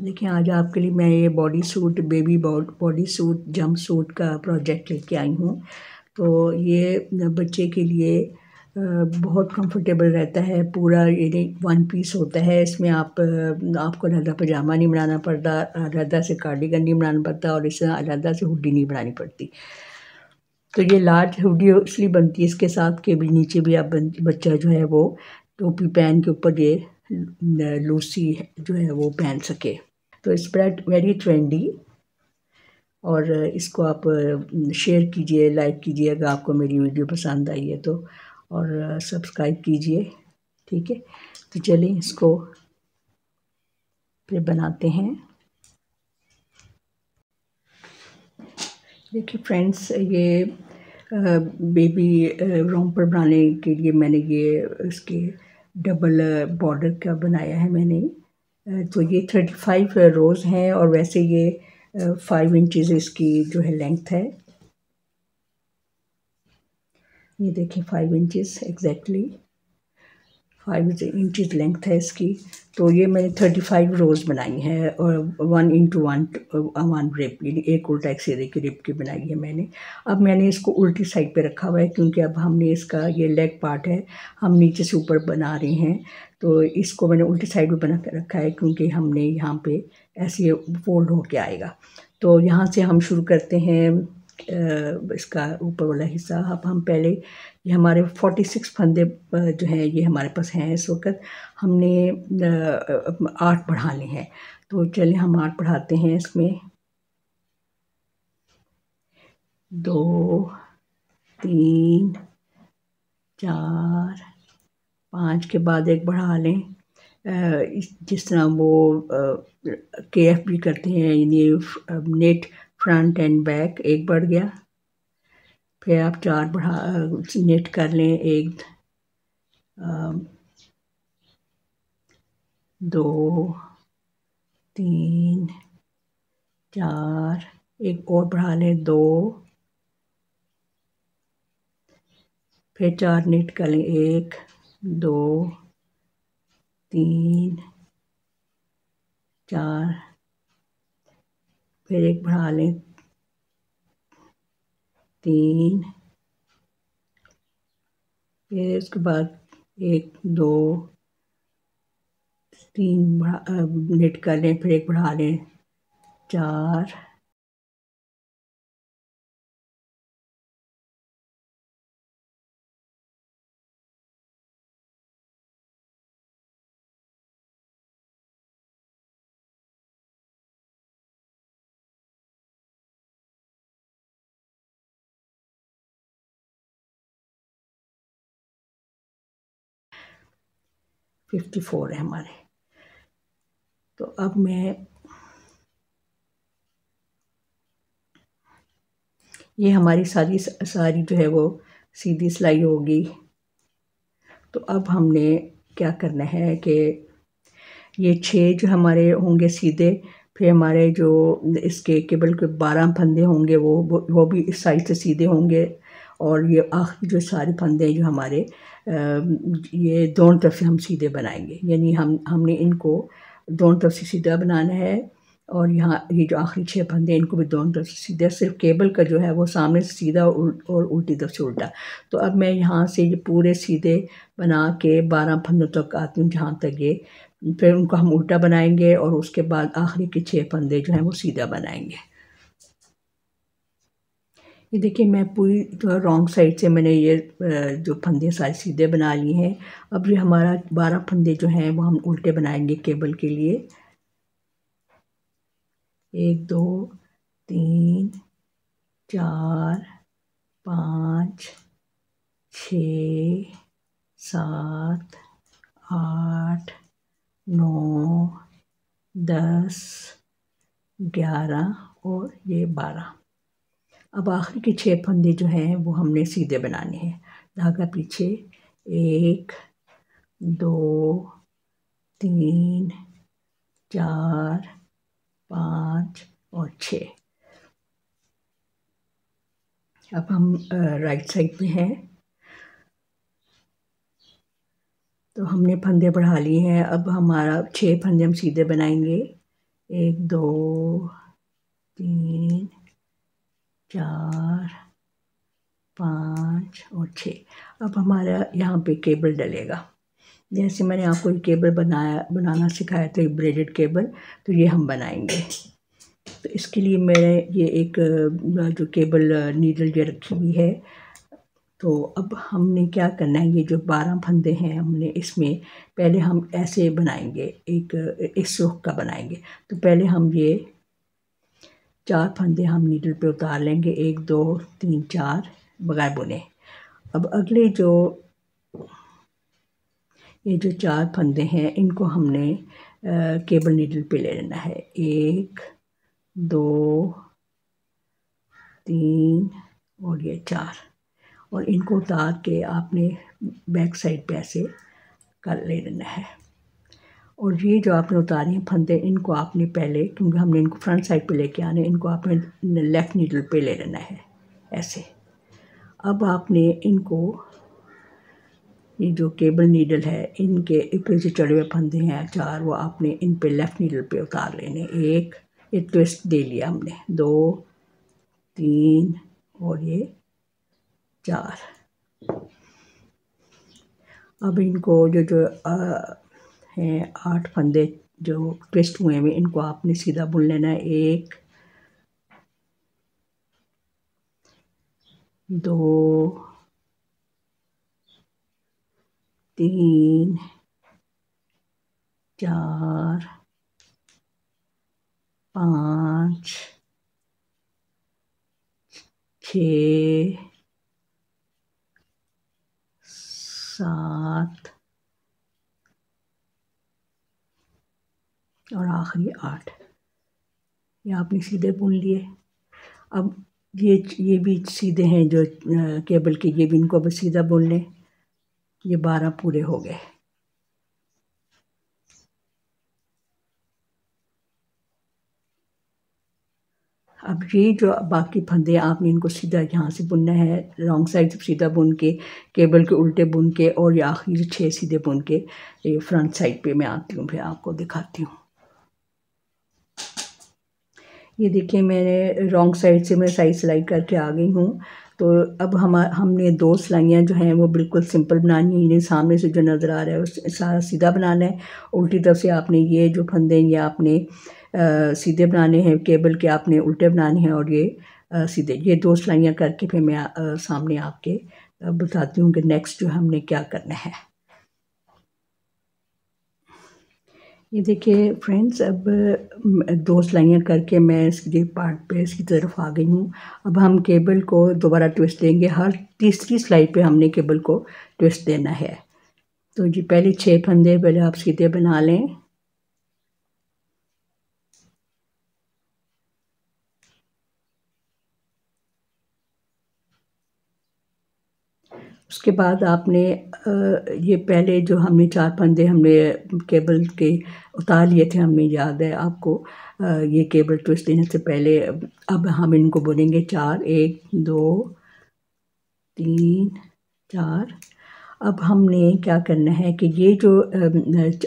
देखिए आज आपके लिए मैं ये body suit body suit jump suit का प्रोजेक्ट लेके आई हूँ। तो ये बच्चे के लिए बहुत कंफर्टेबल रहता है। पूरा ये वन पीस होता है। इसमें आपको अलहदा पजामा नहीं बनाना पड़ता, अलहदा से कार्डिगन नहीं बनाना पड़ता और इससे अलहदा से हुडी नहीं बनानी पड़ती। तो ये लार्ज हुडी इसलिए बनती है इसके साथ के भी नीचे भी आप बच्चा जो है वो टोपी पहन के ऊपर ये लूसी जो है वो पहन सके। तो स्प्रेड वेरी ट्रेंडी और इसको आप शेयर कीजिए, लाइक कीजिए अगर आपको मेरी वीडियो पसंद आई है तो, और सब्सक्राइब कीजिए। ठीक है, तो चलिए इसको फिर बनाते हैं। देखिए फ्रेंड्स, ये बेबी रोम्पर बनाने के लिए मैंने ये इसके डबल बॉर्डर का बनाया है मैंने। तो ये 35 रोज़ हैं और वैसे ये 5 इंचज़ इसकी जो है लेंथ है। ये देखिए 5 इंचज़ एग्जैक्टली 5 इंचज़ लेंथ है इसकी। तो ये मैंने 35 रोज़ बनाई है और 1 into 1 रिप, यानी एक उल्टा एक सीधे की रिप की बनाई है मैंने। अब मैंने इसको उल्टी साइड पे रखा हुआ है क्योंकि अब हमने इसका ये लेग पार्ट है, हम नीचे से ऊपर बना रहे हैं। तो इसको मैंने उल्टी साइड पे बना कर रखा है क्योंकि हमने यहाँ पे ऐसे फोल्ड होके आएगा। तो यहाँ से हम शुरू करते हैं इसका ऊपर वाला हिस्सा। अब हम पहले ये हमारे 46 फंदे जो हैं ये हमारे पास हैं इस वक्त। हमने 8 बढ़ाने हैं। तो चलिए हम 8 बढ़ाते हैं इसमें। 2 3 4 5 के बाद एक बढ़ा लें। जिस तरह वो KF भी करते हैं, यानी नेट फ्रंट एंड बैक, एक बढ़ गया। फिर आप 4 बढ़ा नेट कर लें, 1 2 3 4, एक और बढ़ा लें 2, फिर 4 नेट कर लें, 1 2 3 4, फिर एक बढ़ा लें 3, फिर उसके बाद 1 2 3 नेट कर लें, फिर एक बढ़ा लें 4, $54 है हमारे। तो अब मैं ये हमारी सारी जो है वो सीधी सिलाई होगी। तो अब हमने क्या करना है कि ये 6 जो हमारे होंगे सीधे, फिर हमारे जो इसके केबल के 12 फंदे होंगे वो भी इस साइड से सीधे होंगे। और ये आखिरी जो सारे फंदे जो हमारे ये दोनों तरफ से हम सीधे बनाएंगे, यानी हमने इनको दोनों तरफ से सीधा बनाना है। और यहाँ ये जो आखिरी 6 फंदे हैं इनको भी दोनों तरफ से सीधा, सिर्फ केबल का जो है वो सामने से सीधा और उल्टी तरफ से उल्टा। तो अब मैं यहाँ से ये पूरे सीधे बना के 12 फंदों तक आती हूँ जहाँ तक ये, फिर उनको हम उल्टा बनाएंगे और उसके बाद आखिरी के 6 फंदे जो हैं वो सीधा बनाएंगे। ये देखिए मैं पूरी रॉन्ग साइड से मैंने ये जो फंदे सारे सीधे बना लिए हैं। अब ये हमारा 12 फंदे जो हैं वो हम उल्टे बनाएंगे केबल के लिए। 1 2 3 4 5 6 7 8 9 10 11 और ये 12। अब आखिरी के 6 फंदे जो हैं वो हमने सीधे बनाने हैं। धागा पीछे 1 2 3 4 5 और 6। अब हम राइट साइड पे हैं। तो हमने फंदे बढ़ा लिए हैं। अब हमारा 6 फंदे हम सीधे बनाएंगे। 1 2 3 4 5 और 6। अब हमारा यहाँ पे केबल डलेगा। जैसे मैंने आपको ये केबल बनाना सिखाया था, ब्रेडेड केबल, तो ये हम बनाएंगे। तो इसके लिए मैंने ये एक जो केबल नीडल ये रखी हुई है। तो अब हमने क्या करना है, ये जो 12 फंदे हैं हमने इसमें पहले हम ऐसे बनाएंगे, एक इस रुख का बनाएंगे। तो पहले हम ये 4 फंदे हम नीडल पे उतार लेंगे, 1 2 3 4 बगैर बुने। अब अगले ये जो 4 फंदे हैं इनको हमने केबल नीडल पे ले लेना है। 1 2 3 और ये 4, और इनको उतार के आपने बैक साइड पे ऐसे कर ले लेना है। और ये जो आपने उतारे हैं फंदे, इनको आपने पहले, क्योंकि हमने इनको फ्रंट साइड पे लेके आने, इनको आपने लेफ़्ट नीडल पे ले लेना है ऐसे। अब आपने इनको, ये जो केबल नीडल है, इनके ऊपर जो चढ़े हुए फंदे हैं 4, वो आपने इन पे लेफ़्ट नीडल पे उतार लेने। एक ट्विस्ट दे लिया हमने, 2 3 और ये 4। अब इनको जो हैं 8 फंदे जो ट्विस्ट हुए हैं, इनको आपने सीधा बुन लेना है। 1 2 3 4 5 6 7 और आखिरी 8। ये आपने सीधे बुन लिए। अब ये भी सीधे हैं जो केबल के, ये भी इनको अब सीधा बुन लें। ये 12 पूरे हो गए। अब ये जो बाकी फंदे आपने इनको सीधा यहाँ से बुनना है, रॉन्ग साइड से सीधा बुन के, केबल के उल्टे बुन के, और ये आखिरी 6 सीधे बुन के ये फ्रंट साइड पे मैं आती हूँ, फिर आपको दिखाती हूँ। ये देखिए मैंने रॉन्ग साइड से मैं साइड सिलाई करके आ गई हूँ। तो अब हमने 2 सिलाइयाँ जो हैं वो बिल्कुल सिंपल बनानी है। इन्हें सामने से जो नज़र आ रहा है वो सारा सीधा बनाना है। उल्टी तरफ से आपने ये जो फंदे हैं ये आपने सीधे बनाने हैं, केबल के आपने उल्टे बनाने हैं, और ये सीधे। ये 2 सिलाइयाँ करके फिर मैं सामने आपके बताती हूँ कि नेक्स्ट जो हमने क्या करना है। ये देखिए फ्रेंड्स, अब 2 सिलाइयाँ करके मैं इसके पार्ट पे इसकी तरफ आ गई हूँ। अब हम केबल को दोबारा ट्विस्ट देंगे। हर तीसरी सिलाई पे हमने केबल को ट्विस्ट देना है। तो जी पहले 6 फंदे पहले आप सीधे बना लें। उसके बाद आपने ये पहले जो हमने 4 फंदे हमने केबल के उतार लिए थे, हमने, याद है आपको, ये केबल ट्विस्ट देने से पहले। अब हम इनको बुनेंगे 4, 1 2 3 4। अब हमने क्या करना है कि ये जो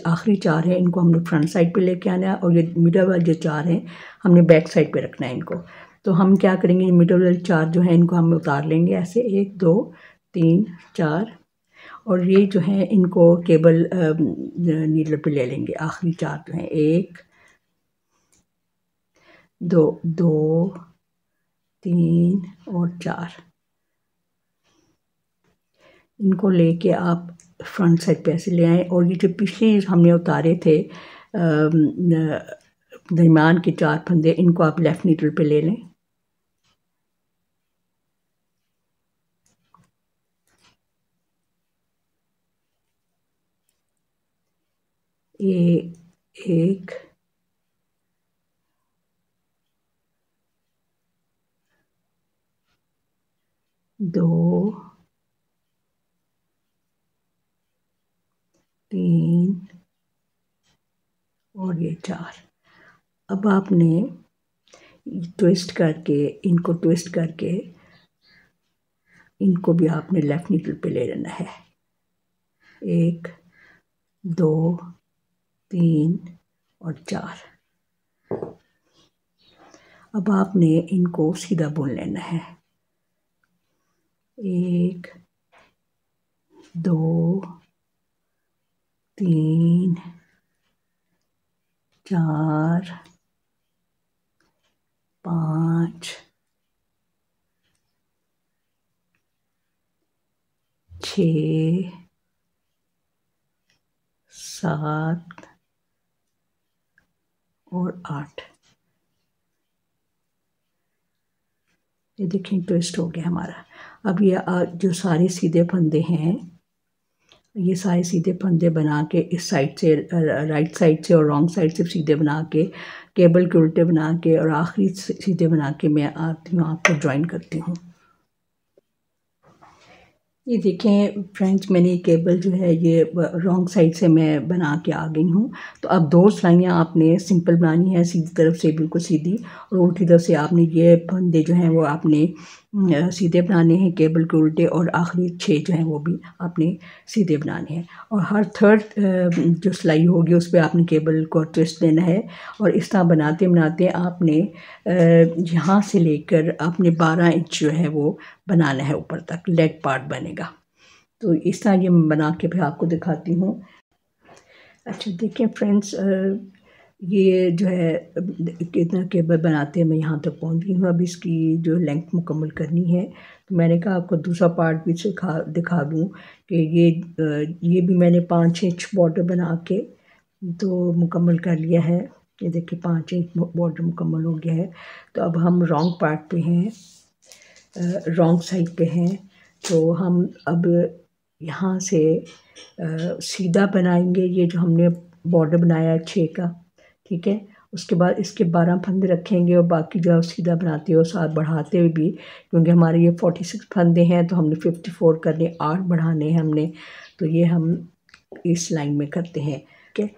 आखिरी 4 हैं इनको हमने फ्रंट साइड पे लेके आना है, और ये मिडल वाले जो 4 हैं हमने बैक साइड पे रखना है इनको। तो हम क्या करेंगे, मिडल वाले 4 जो हैं इनको हम उतार लेंगे ऐसे, 1 2 3 4। और ये जो हैं इनको केबल नीडल पे ले लेंगे। आखिरी 4 जो हैं, 1 2 2 3 और 4, इनको लेके आप फ्रंट साइड पे ऐसे ले आएँ। और ये जो पिछले हमने उतारे थे दरमियान के 4 फंदे, इनको आप लेफ़्ट नीडल पे ले लें। ये 1 2 3 और ये 4। अब आपने ट्विस्ट करके, इनको ट्विस्ट करके, इनको भी आपने लेफ़्ट नीडल पे ले लेना है। 1 2 3 और 4। अब आपने इनको सीधा बुन लेना है। 1 2 3 4 5 6 7 और 8। ये देखिए ट्विस्ट हो गया हमारा। अब ये जो सारे सीधे फंदे हैं, ये सारे सीधे फंदे बना के इस साइड से राइट साइड से और रॉन्ग साइड से सीधे बना के, केबल के उल्टे बना के और आखिरी सीधे बना के मैं आती हूँ, आपको ज्वाइन करती हूँ। ये देखें फ्रेंड्स, मैंने केबल जो है ये रॉन्ग साइड से मैं बना के आ गई हूँ। तो अब 2 सिलाइयाँ आपने सिंपल बनानी है, सीधी तरफ से बिल्कुल सीधी, और उल्टी तरफ से आपने ये फंदे जो हैं वो आपने सीधे बनाने हैं केबल के उल्टे, और आखिरी 6 जो हैं वो भी आपने सीधे बनाने हैं। और हर थर्ड जो सिलाई होगी उस पर आपने केबल को ट्विस्ट देना है। और इस तरह बनाते बनाते आपने यहाँ से लेकर आपने 12 इंच जो है वो बनाना है ऊपर तक, लेग पार्ट बनेगा। तो इस तरह ये मैं बना के फिर आपको दिखाती हूँ। अच्छा देखिए फ्रेंड्स, ये जो है कितना केबल बनाते हैं मैं यहाँ तक पहुँच गई हूँ। अब इसकी जो लेंथ मुकम्मल करनी है, तो मैंने कहा आपको दूसरा पार्ट भी दिखा दूँ कि ये भी मैंने 5 इंच बॉर्डर बना के तो मुकम्मल कर लिया है। ये देखिए 5 इंच बॉर्डर मुकम्मल हो गया है। तो अब हम रॉन्ग पार्ट पे हैं, रॉन्ग साइड पे हैं। तो हम अब यहाँ से सीधा बनाएंगे ये जो हमने बॉर्डर बनाया है 6 का, ठीक है। उसके बाद इसके 12 फंदे रखेंगे और बाकी जो सीधा बनाते हो साथ बढ़ाते हुए भी, क्योंकि हमारे ये 46 फंदे हैं तो हमने 54 करने, 8 बढ़ाने हैं हमने। तो ये हम इस लाइन में करते हैं, ठीक है।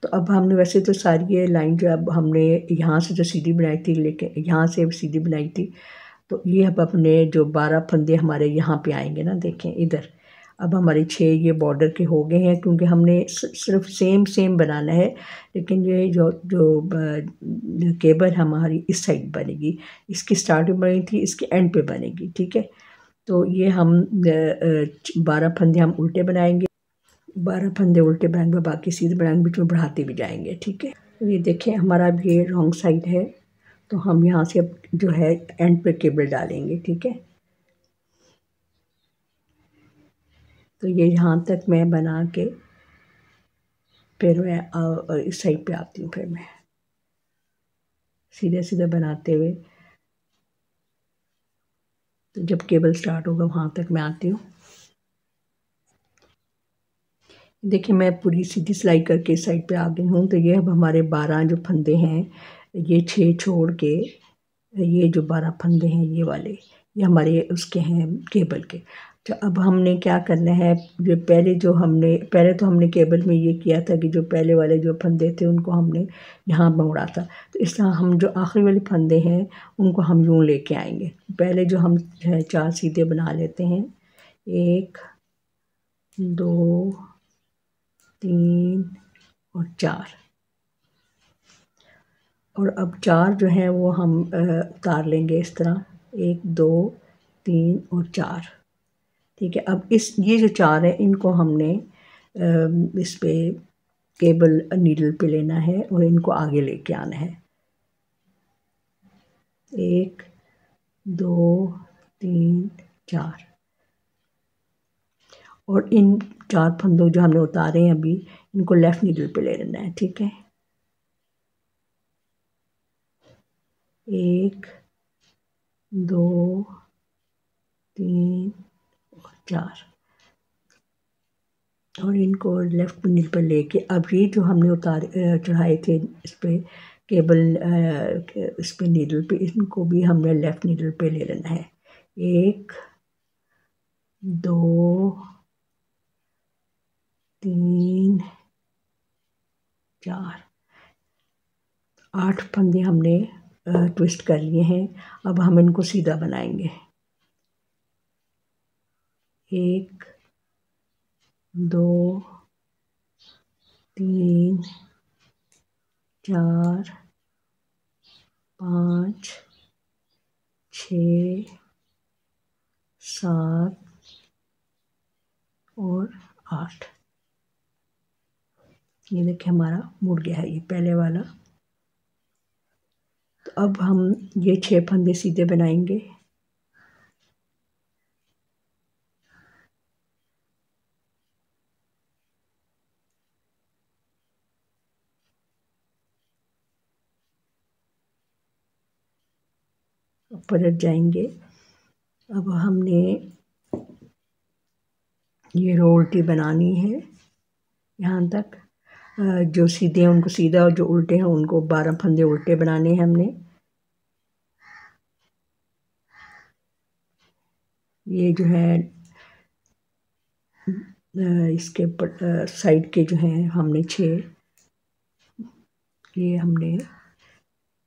तो अब हमने वैसे तो सारी ये लाइन जो अब हमने यहाँ से जो सीधी बनाई थी, लेकिन यहाँ से सीधी बनाई थी, तो ये अब अपने जो 12 फंदे हमारे यहाँ पे आएंगे ना, देखें इधर। अब हमारे 6 ये बॉर्डर के हो गए हैं, क्योंकि हमने सिर्फ सेम बनाना है। लेकिन ये जो केबल हमारी इस साइड बनेगी, इसकी स्टार्टिंग बनी थी, इसके एंड पे बनेगी, ठीक है। तो ये हम 12 फंदे हम उल्टे बनाएंगे, 12 फंदे उल्टे बनाएंगे, बाकी सीधे बनाएंगे, बीच में बढ़ाते भी जाएंगे, ठीक है। तो ये देखें हमारा अब ये रॉन्ग साइड है, तो हम यहाँ से अब जो है एंड पे केबल डालेंगे, ठीक है। तो ये यहाँ तक मैं बना के फिर मैं इस साइड पे आती हूँ, फिर मैं सीधे सीधे बनाते हुए, तो जब केबल स्टार्ट होगा वहाँ तक मैं आती हूँ। देखिए मैं पूरी सीधी सिलाई करके इस साइड पे आ गई हूँ। तो ये अब हमारे 12 जो फंदे हैं, ये 6 छोड़ के ये जो 12 फंदे हैं ये वाले, ये हमारे उसके हैं केबल के। तो अब हमने क्या करना है, जो पहले तो हमने केबल में ये किया था कि जो पहले वाले जो फंदे थे उनको हमने यहाँ मोड़ा था। तो इस तरह हम जो आखिरी वाले फंदे हैं उनको हम यूँ लेके आएंगे। पहले जो हम 4 सीधे बना लेते हैं, 1 2 3 और 4। और अब 4 जो हैं वो हम उतार लेंगे इस तरह, 1 2 3 और 4, ठीक है। अब ये जो 4 है इनको हमने इस पे केबल नीडल पे लेना है और इनको आगे लेके आना है। 1 2 3 4, और इन 4 फंदों जो हमने उतारे हैं अभी, इनको लेफ़्ट नीडल पे ले लेना है, ठीक है। 1 2 3 और 4, और इनको लेफ़्ट नीडल पर लेके अब ये जो हमने चढ़ाए थे इस पे केबल, इस पे नीडल पे, इनको भी हमने लेफ़्ट नीडल पे ले लेना है। 1 2 3 4, 8 फंदे हमने ट्विस्ट कर लिए हैं। अब हम इनको सीधा बनाएंगे। 1 2 3 4 5 6 7 और 8। ये देखिए हमारा मुड़ गया है ये पहले वाला। तो अब हम ये 6 फंदे सीधे बनाएंगे। पलट जाएंगे। अब हमने ये रोटी बनानी है यहाँ तक। जो सीधे हैं उनको सीधा और जो उल्टे हैं उनको 12 फंदे उल्टे बनाने हैं हमने। ये जो है इसके साइड के जो हैं हमने 6 ये हमने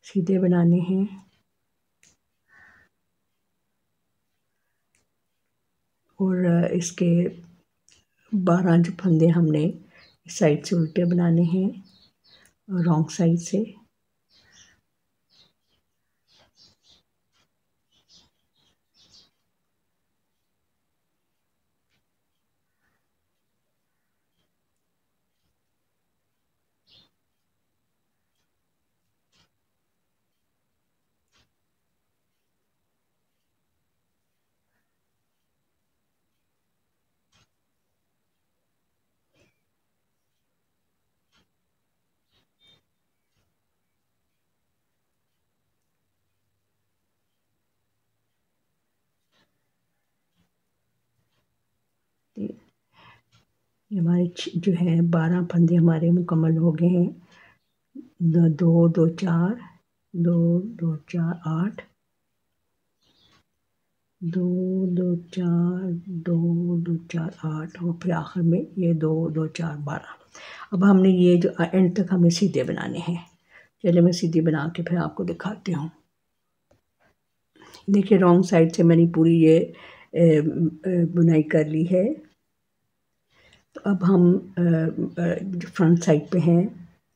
सीधे बनाने हैं। और इसके 12 जो फंदे हमने इस साइड से उल्टे बनाने हैं रॉन्ग साइड से। ये हमारे जो है 12 फंदे हमारे मुकम्मल हो गए हैं। 2 2 4 2 2 4 8 2 2 4 2 2 4 8 और फिर आखिर में ये 2 2 4 12। अब हमने ये जो एंड तक हमें सीधे बनाने हैं। चलिए मैं सीधी बना के फिर आपको दिखाती हूँ। देखिए रॉन्ग साइड से मैंने पूरी ये बुनाई कर ली है। तो अब हम जो फ्रंट साइड पे हैं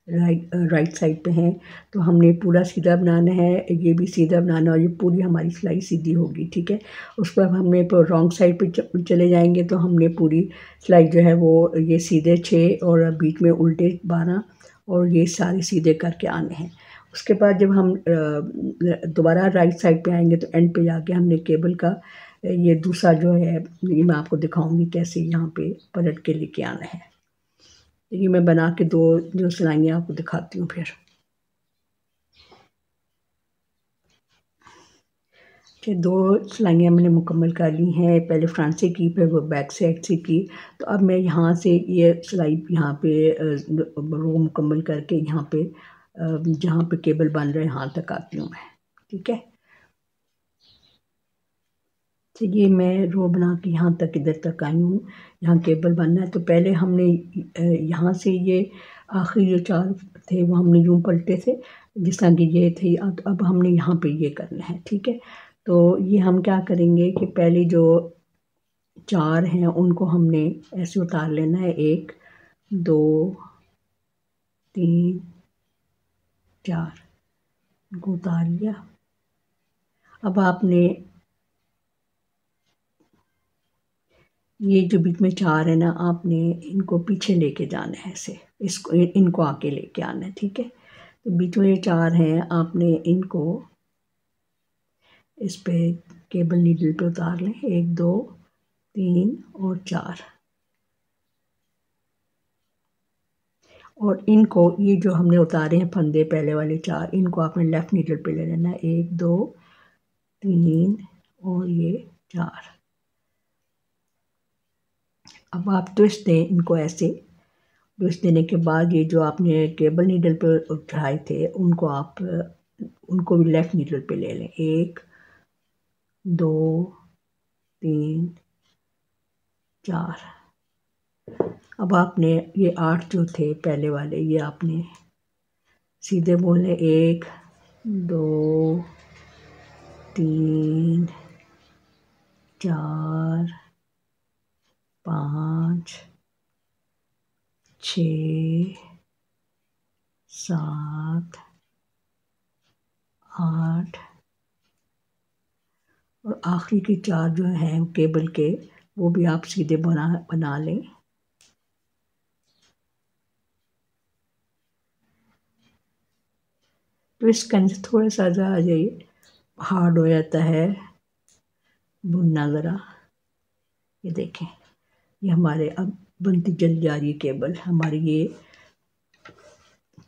राइट साइड पे हैं तो हमने पूरा सीधा बनाना है। ये भी सीधा बनाना और ये पूरी हमारी सिलाई सीधी होगी, ठीक है। उस पर हमने रॉन्ग साइड पे चले जाएंगे तो हमने पूरी सिलाई जो है वो ये सीधे 6 और बीच में उल्टे 12 और ये सारे सीधे करके आने हैं। उसके बाद जब हम दोबारा राइट साइड पे आएंगे तो एंड पे जाके हमने केबल का ये दूसरा जो है ये मैं आपको दिखाऊंगी कैसे यहाँ पे पलट के लेके आना है। ये मैं बना के 2 जो सिलाइयाँ आपको दिखाती हूँ फिर। फिर 2 सिलाइयाँ मैंने मुकम्मल कर ली हैं। पहले फ्रंट से की फिर वो बैक साइड से की। तो अब मैं यहाँ से ये सिलाई यहाँ पे रो मुकम्मल करके यहाँ पे जहाँ पे केबल बन रहे हैं यहाँ तक आती हूँ मैं, ठीक है। तो ये मैं रो बना के यहाँ तक इधर तक आई हूँ। यहाँ केबल बनना है तो पहले हमने यहाँ से ये आखिरी जो 4 थे वो हमने यूँ पलटे थे जिस तरह की ये थे। अब हमने यहाँ पे ये करना है, ठीक है। तो ये हम क्या करेंगे कि पहले जो 4 हैं उनको हमने ऐसे उतार लेना है। 1 2 3 4 उनको उतार लिया। अब आपने ये जो बीच में 4 है ना आपने इनको पीछे लेके जाना है ऐसे, इसको इनको आके लेके आना है, ठीक है। तो बीच में ये 4 हैं आपने इनको इस पे केबल नीडल पे उतार लें। 1 2 3 और 4 और इनको ये जो हमने उतारे हैं फंदे पहले वाले 4 इनको आपने लेफ़्ट नीडल पे ले लेना है। 1 2 3 और ये 4। अब आप ट्विस्ट दें इनको ऐसे। ट्विस्ट देने के बाद ये जो आपने केबल नीडल पे उठाए थे उनको आप उनको भी लेफ़्ट नीडल पे ले लें। 1 2 3 4। अब आपने ये 8 जो थे पहले वाले ये आपने सीधे बोलने 1 2 3 4 5 6 7 8 आखिरी के 4 जो हैं केबल के, वो भी आप सीधे बना लें। ट्विस्ट करने से थोड़ा सा ज़्यादा हार्ड हो जाता है बुनना ज़रा। ये देखें, ये हमारे अब बनती चली जा रही है केबल हमारी, ये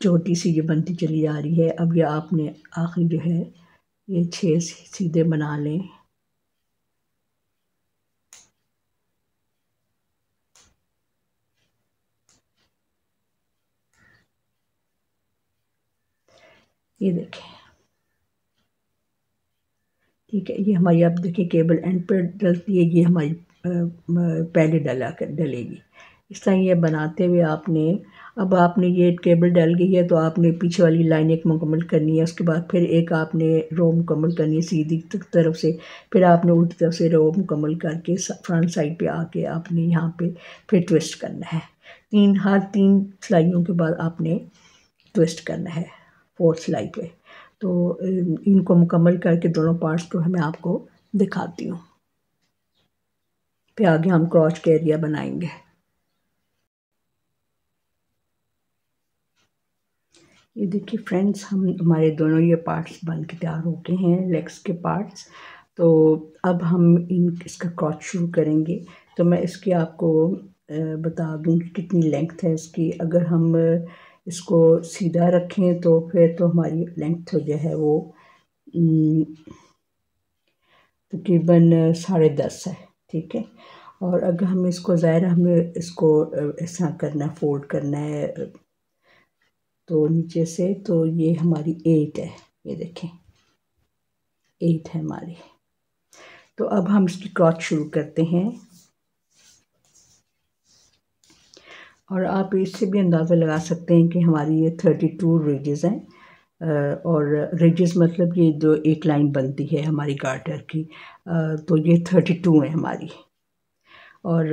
छोटी सी ये बनती चली जा रही है। अब ये आपने आखिरी जो है ये 6 सीधे बना लें। ये देखें, ठीक है। ये हमारी, आप देखिए केबल एंड पर डलती है, ये हमारी पहले डलेगी। इस तरह ये बनाते हुए आपने, अब आपने ये केबल डल गई है तो आपने पीछे वाली लाइन एक मुकम्मल करनी है। उसके बाद फिर एक आपने रो मुकम्मल करनी है सीधी तरफ से, फिर आपने उल्टी तरफ से रो मुकम्मल करके फ्रंट साइड पे आके आपने यहाँ पे फिर ट्विस्ट करना है। हर 3 सिलाइयों के बाद आपने ट्विस्ट करना है 4th सिलाई पे। तो इनको मुकम्मल करके दोनों पार्ट्स को मैं आपको दिखाती हूँ, फिर आगे हम क्रॉच के एरिया बनाएंगे। ये देखिए फ्रेंड्स, हमारे दोनों ये पार्ट्स बन के तैयार हो गए हैं, लेग्स के पार्ट्स। तो अब हम इसका क्रॉच शुरू करेंगे। तो मैं इसकी आपको बता दूं कि कितनी लेंथ है इसकी। अगर हम इसको सीधा रखें तो फिर तो हमारी लेंथ जो है वो तकरीबन 10.5 है, ठीक है। और अगर हम इसको ज़ाहिर हमें इसको ऐसा करना, फोल्ड करना है तो नीचे से, तो ये हमारी 8 है, ये देखें 8 है हमारी। तो अब हम इसकी क्रॉच शुरू करते हैं। और आप इससे भी अंदाज़ा लगा सकते हैं कि हमारी ये 32 रिजेस हैं। और रिजेस मतलब ये जो एक लाइन बनती है हमारी गार्टर की, तो ये 32 है हमारी। और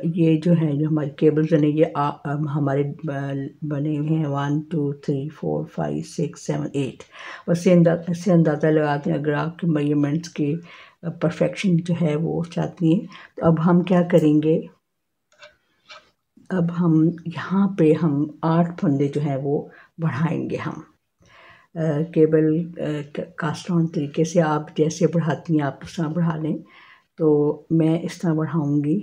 ये जो है, जो हमारी केबल्स हैं ये हमारे बने हुए हैं 1 2 3 4 5 6 7 8। और इससे अंदाज़ा लगाते हैं अगर आपके मेजरमेंट्स की परफेक्शन जो है वो चाहती हैं। तो अब हम क्या करेंगे, अब हम यहाँ पे हम 8 फंदे जो हैं वो बढ़ाएंगे हम। केबल कास्ट ऑन तरीके से आप जैसे बढ़ाती हैं आप उस तरह बढ़ा लें। तो मैं इस तरह बढ़ाऊंगी।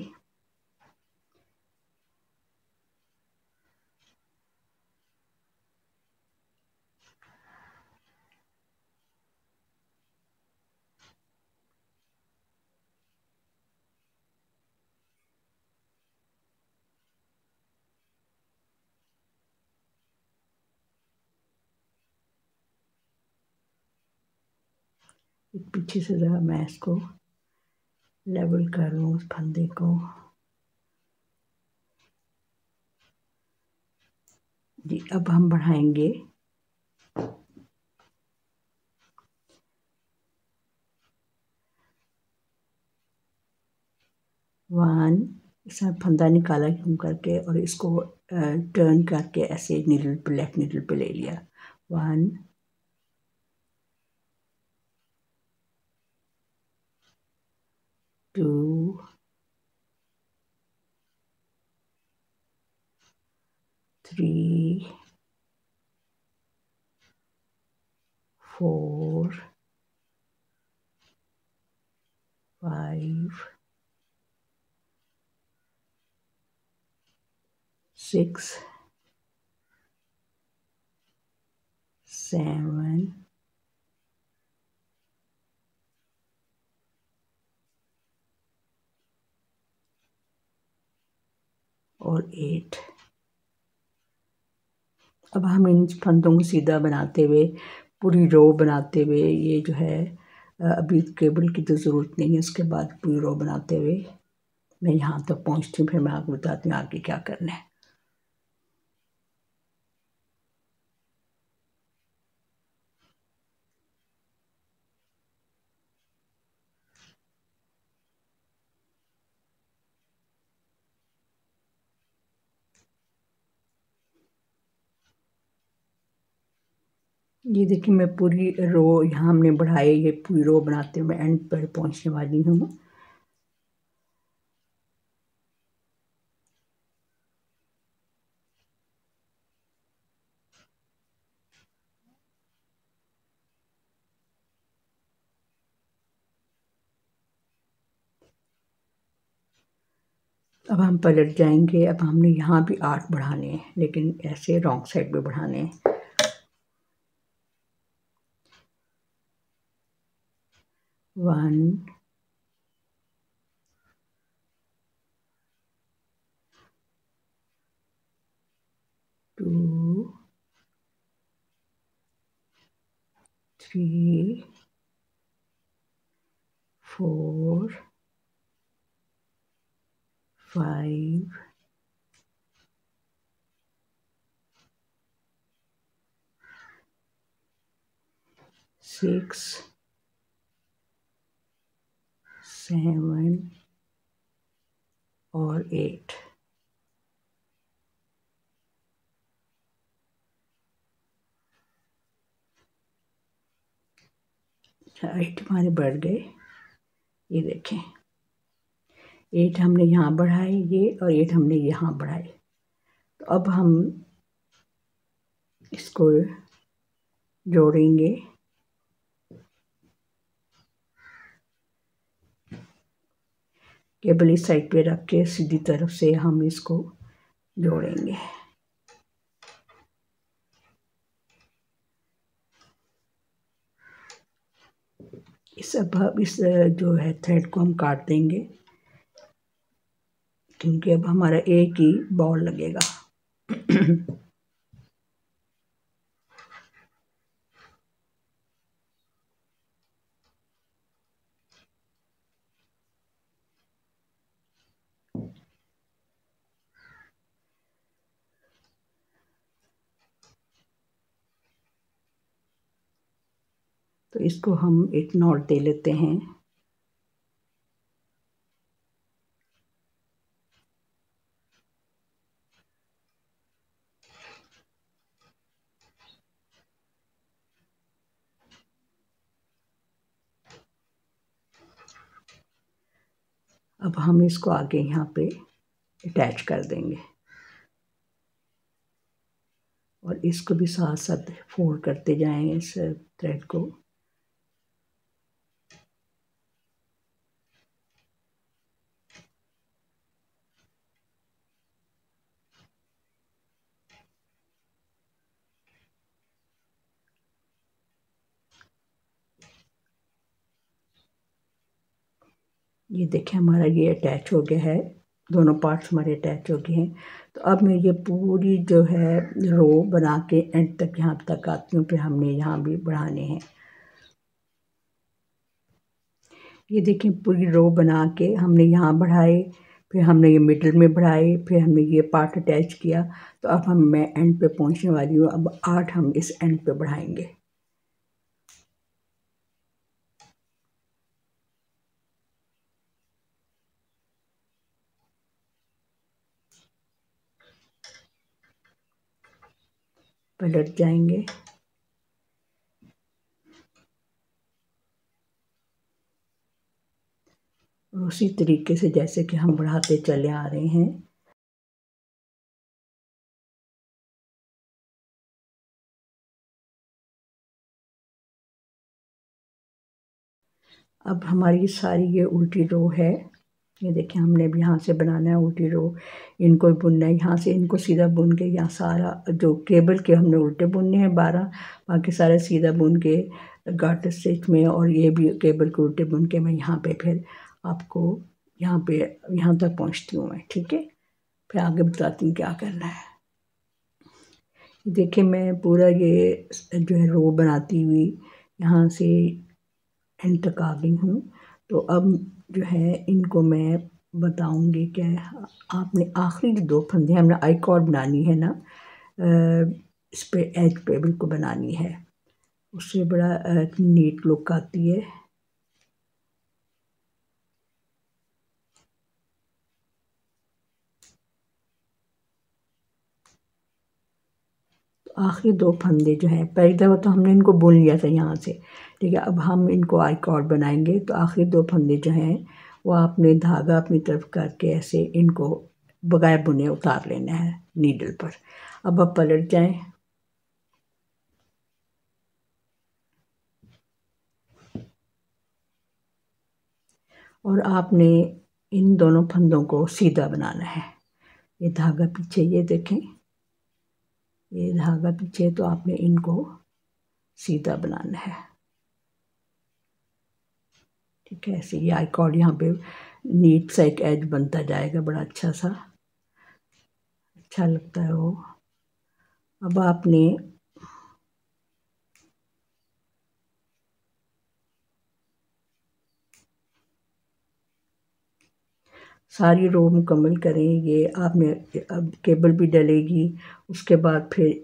पीछे से ज़रा मैं इसको लेवल कर लूँ उस फंदे को। जी, अब हम बढ़ाएंगे 1। इसमें फंदा निकाला घूम करके और इसको टर्न करके ऐसे नीडल पे, लेफ्ट नीडल पे ले लिया। 1 2 3 4 5 6 7 और 8। अब हम इन फंदों को सीधा बनाते हुए, पूरी रो बनाते हुए, ये जो है अभी केबल की तो ज़रूरत नहीं है, उसके बाद पूरी रो बनाते हुए मैं यहाँ तक पहुँचती हूँ, फिर मैं आपको बताती हूँ आगे क्या करना है। ये देखिए मैं पूरी रो यहाँ हमने बढ़ाई, ये पूरी रो बनाते हुए एंड पर पहुँचने वाली हूँ। अब हम पलट जाएंगे। अब हमने यहाँ भी 8 बढ़ाने हैं, लेकिन ऐसे रॉन्ग साइड पे बढ़ाने हैं। 1 2 3 4 5 6 7 और 8। अच्छा 8 हमारे बढ़ गए। ये देखें 8 हमने यहाँ बढ़ाए ये, और 8 हमने यहाँ बढ़ाए। तो अब हम इसको जोड़ेंगे। केबल इस साइड पे रख के सीधी तरफ से हम इसको जोड़ेंगे। अब इस जो है थ्रेड को हम काट देंगे, क्योंकि अब हमारा एक ही बॉल लगेगा। तो इसको हम एक नॉट दे लेते हैं। अब हम इसको आगे यहाँ पे अटैच कर देंगे, और इसको भी साथ साथ फोल्ड करते जाएं इस थ्रेड को। ये देखें हमारा ये अटैच हो गया है, दोनों पार्ट्स हमारे अटैच हो गए हैं। तो अब मैं ये पूरी जो है रो बना के एंड तक यहाँ तक आती हूँ, फिर हमने यहाँ भी बढ़ाने हैं। ये देखिए पूरी रो बना के हमने यहाँ बढ़ाए, फिर हमने ये मिडिल में बढ़ाए, फिर हमने ये पार्ट अटैच किया। तो अब मैं एंड पे पहुँचने वाली हूँ। अब 8 हम इस एंड पे बढ़ाएंगे। पलट जाएंगे। उसी तरीके से जैसे कि हम बढ़ाते चले आ रहे हैं। अब हमारी सारी ये उल्टी रो है। ये देखिए हमने भी यहाँ से बनाना है उल्टी रो, इनको बुनना है यहाँ से, इनको सीधा बुन के यहाँ सारा जो केबल के हमने उल्टे बुनने हैं 12, बाकी सारा सीधा बुन के गार्टर स्टिच में, और ये भी केबल के उल्टे बुन के मैं यहाँ पे फिर आपको यहाँ पे यहाँ तक पहुँचती हूँ मैं। ठीक है, फिर आगे बताती हूँ क्या करना है। देखिए मैं पूरा ये जो है रो बनाती हुई यहाँ से एंड तक आ गई हूँ। तो अब जो है इनको मैं बताऊंगी कि आपने आखिरी जो 2 फंदे हमने आई कॉर्ड बनानी है ना, इस पे एज पे बिल्कुल बनानी है, उससे बड़ा नीट लुक आती है। तो आखिरी दो फंदे जो हैं, पहली दफ़ा तो हमने इनको बुन लिया था यहाँ से, ठीक है। अब हम इनको आई कॉर्ड बनाएंगे, तो आखिरी दो फंदे जो हैं वो आपने धागा अपनी तरफ करके ऐसे इनको बगैर बुने उतार लेना है नीडल पर। अब आप पलट जाएं, और आपने इन दोनों फंदों को सीधा बनाना है। ये धागा पीछे, ये देखें, ये धागा पीछे, तो आपने इनको सीधा बनाना है, ठीक है। ऐसे ये आई कॉर्ड यहाँ पे नीट सा एक एज बनता जाएगा, बड़ा अच्छा सा, अच्छा लगता है वो। अब आपने सारी रो मुकम्मल करें। ये आपने अब केबल भी डलेगी, उसके बाद फिर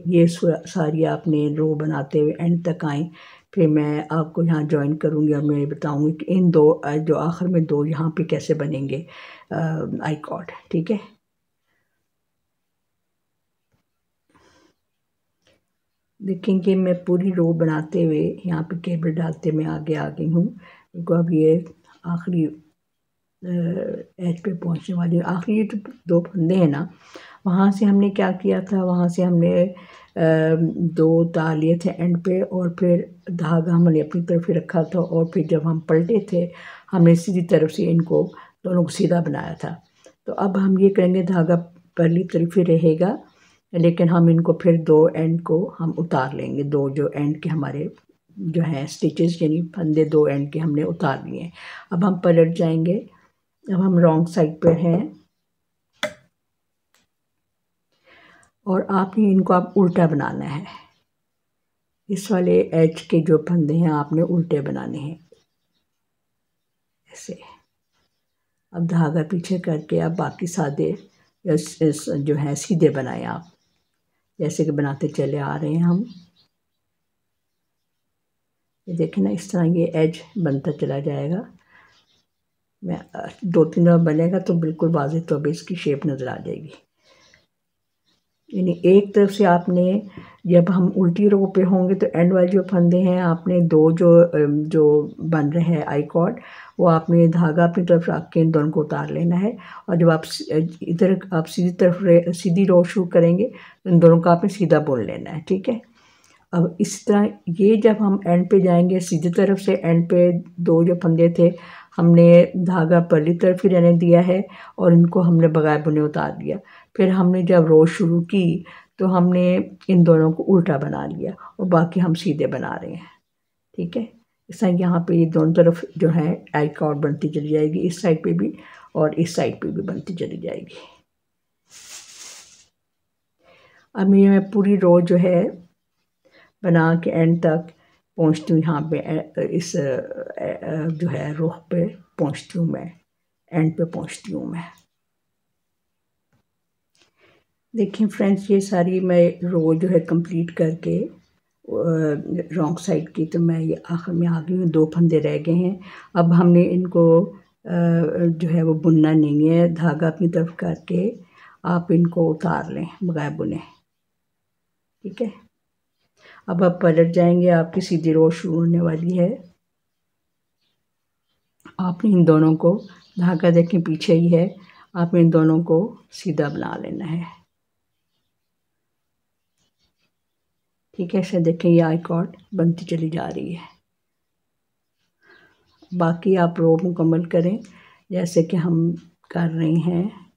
ये सारी आपने रो बनाते हुए एंड तक आएँ। फिर मैं आपको यहाँ ज्वाइन करूँगी और मैं बताऊँगी कि इन दो जो आखिर में दो यहाँ पे कैसे बनेंगे आई कॉर्ड, ठीक है। देखेंगे मैं पूरी रो बनाते हुए यहाँ पे केबल डालते मैं आगे आ गई हूँ, क्योंकि अब ये आखिरी एज पे पहुँचने वाली है। आखिरी ये जो दो फंदे हैं ना, वहाँ से हमने क्या किया था, वहाँ से हमने दो तार लिए थे एंड पे, और फिर धागा हमने अपनी तरफ ही रखा था, और फिर जब हम पलटे थे हमने सीधी तरफ से इनको दोनों को सीधा बनाया था। तो अब हम ये करेंगे, धागा पहली तरफ ही रहेगा, लेकिन हम इनको फिर दो एंड को हम उतार लेंगे। दो जो एंड के हमारे जो हैं स्टिचेस, यानी फंदे दो एंड के हमने उतार लिए। अब हम पलट जाएंगे, अब हम रॉन्ग साइड पर हैं, और आपने इनको आप उल्टा बनाना है। इस वाले एज के जो फंदे हैं आपने उल्टे बनाने हैं ऐसे। अब धागा पीछे करके अब बाकी सादे जो हैं सीधे बनाए आप, जैसे कि बनाते चले आ रहे हैं हम। ये देखें ना, इस तरह ये एज बनता चला जाएगा। मैं दो तीन बार बनेगा तो बिल्कुल वाज़ेह तौर पे इसकी शेप नज़र आ जाएगी। यानी एक तरफ से आपने, जब हम उल्टी रो पे होंगे तो एंड वाले जो फंदे हैं आपने दो जो बन रहे हैं आई कॉर्ड, वो आपने धागा अपनी तरफ रख के इन दोनों को उतार लेना है। और जब आप इधर आप सीधी तरफ सीधी रो शुरू करेंगे तो इन दोनों का आपने सीधा बुन लेना है, ठीक है। अब इस तरह ये जब हम एंड पे जाएंगे सीधी तरफ से, एंड पे दो जो फंदे थे हमने धागा पहली तरफ ही रहने दिया है और इनको हमने बगैर बुने उतार दिया। फिर हमने जब रो शुरू की तो हमने इन दोनों को उल्टा बना लिया और बाकी हम सीधे बना रहे हैं, ठीक है। इस तरह यहाँ पे ये दोनों तरफ जो है आई कॉर्ड बनती चली जाएगी, इस साइड पे भी और इस साइड पे भी बनती चली जाएगी। अब ये मैं पूरी रो जो है बना के एंड तक पहुँचती हूँ, यहाँ पे इस जो है रुख पे पहुँचती हूँ, मैं एंड पे पहुँचती हूँ मैं। देखिए फ्रेंड्स, ये सारी मैं रो जो है कंप्लीट करके रॉन्ग साइड की, तो मैं ये आखिर में आ गई हूँ, दो फंदे रह गए हैं। अब हमने इनको जो है वो बुनना नहीं है, धागा अपनी तरफ करके आप इनको उतार लें बगैर बुने, ठीक है। अब आप पलट जाएंगे, आपकी सीधी रो शुरू होने वाली है। आपने इन दोनों को, धागा देखें पीछे ही है, आपने इन दोनों को सीधा बना लेना है, ठीक है। ऐसे देखें ये आई कॉर्ड बनती चली जा रही है। बाकी आप रो मुकम्मल करें जैसे कि हम कर रहे हैं।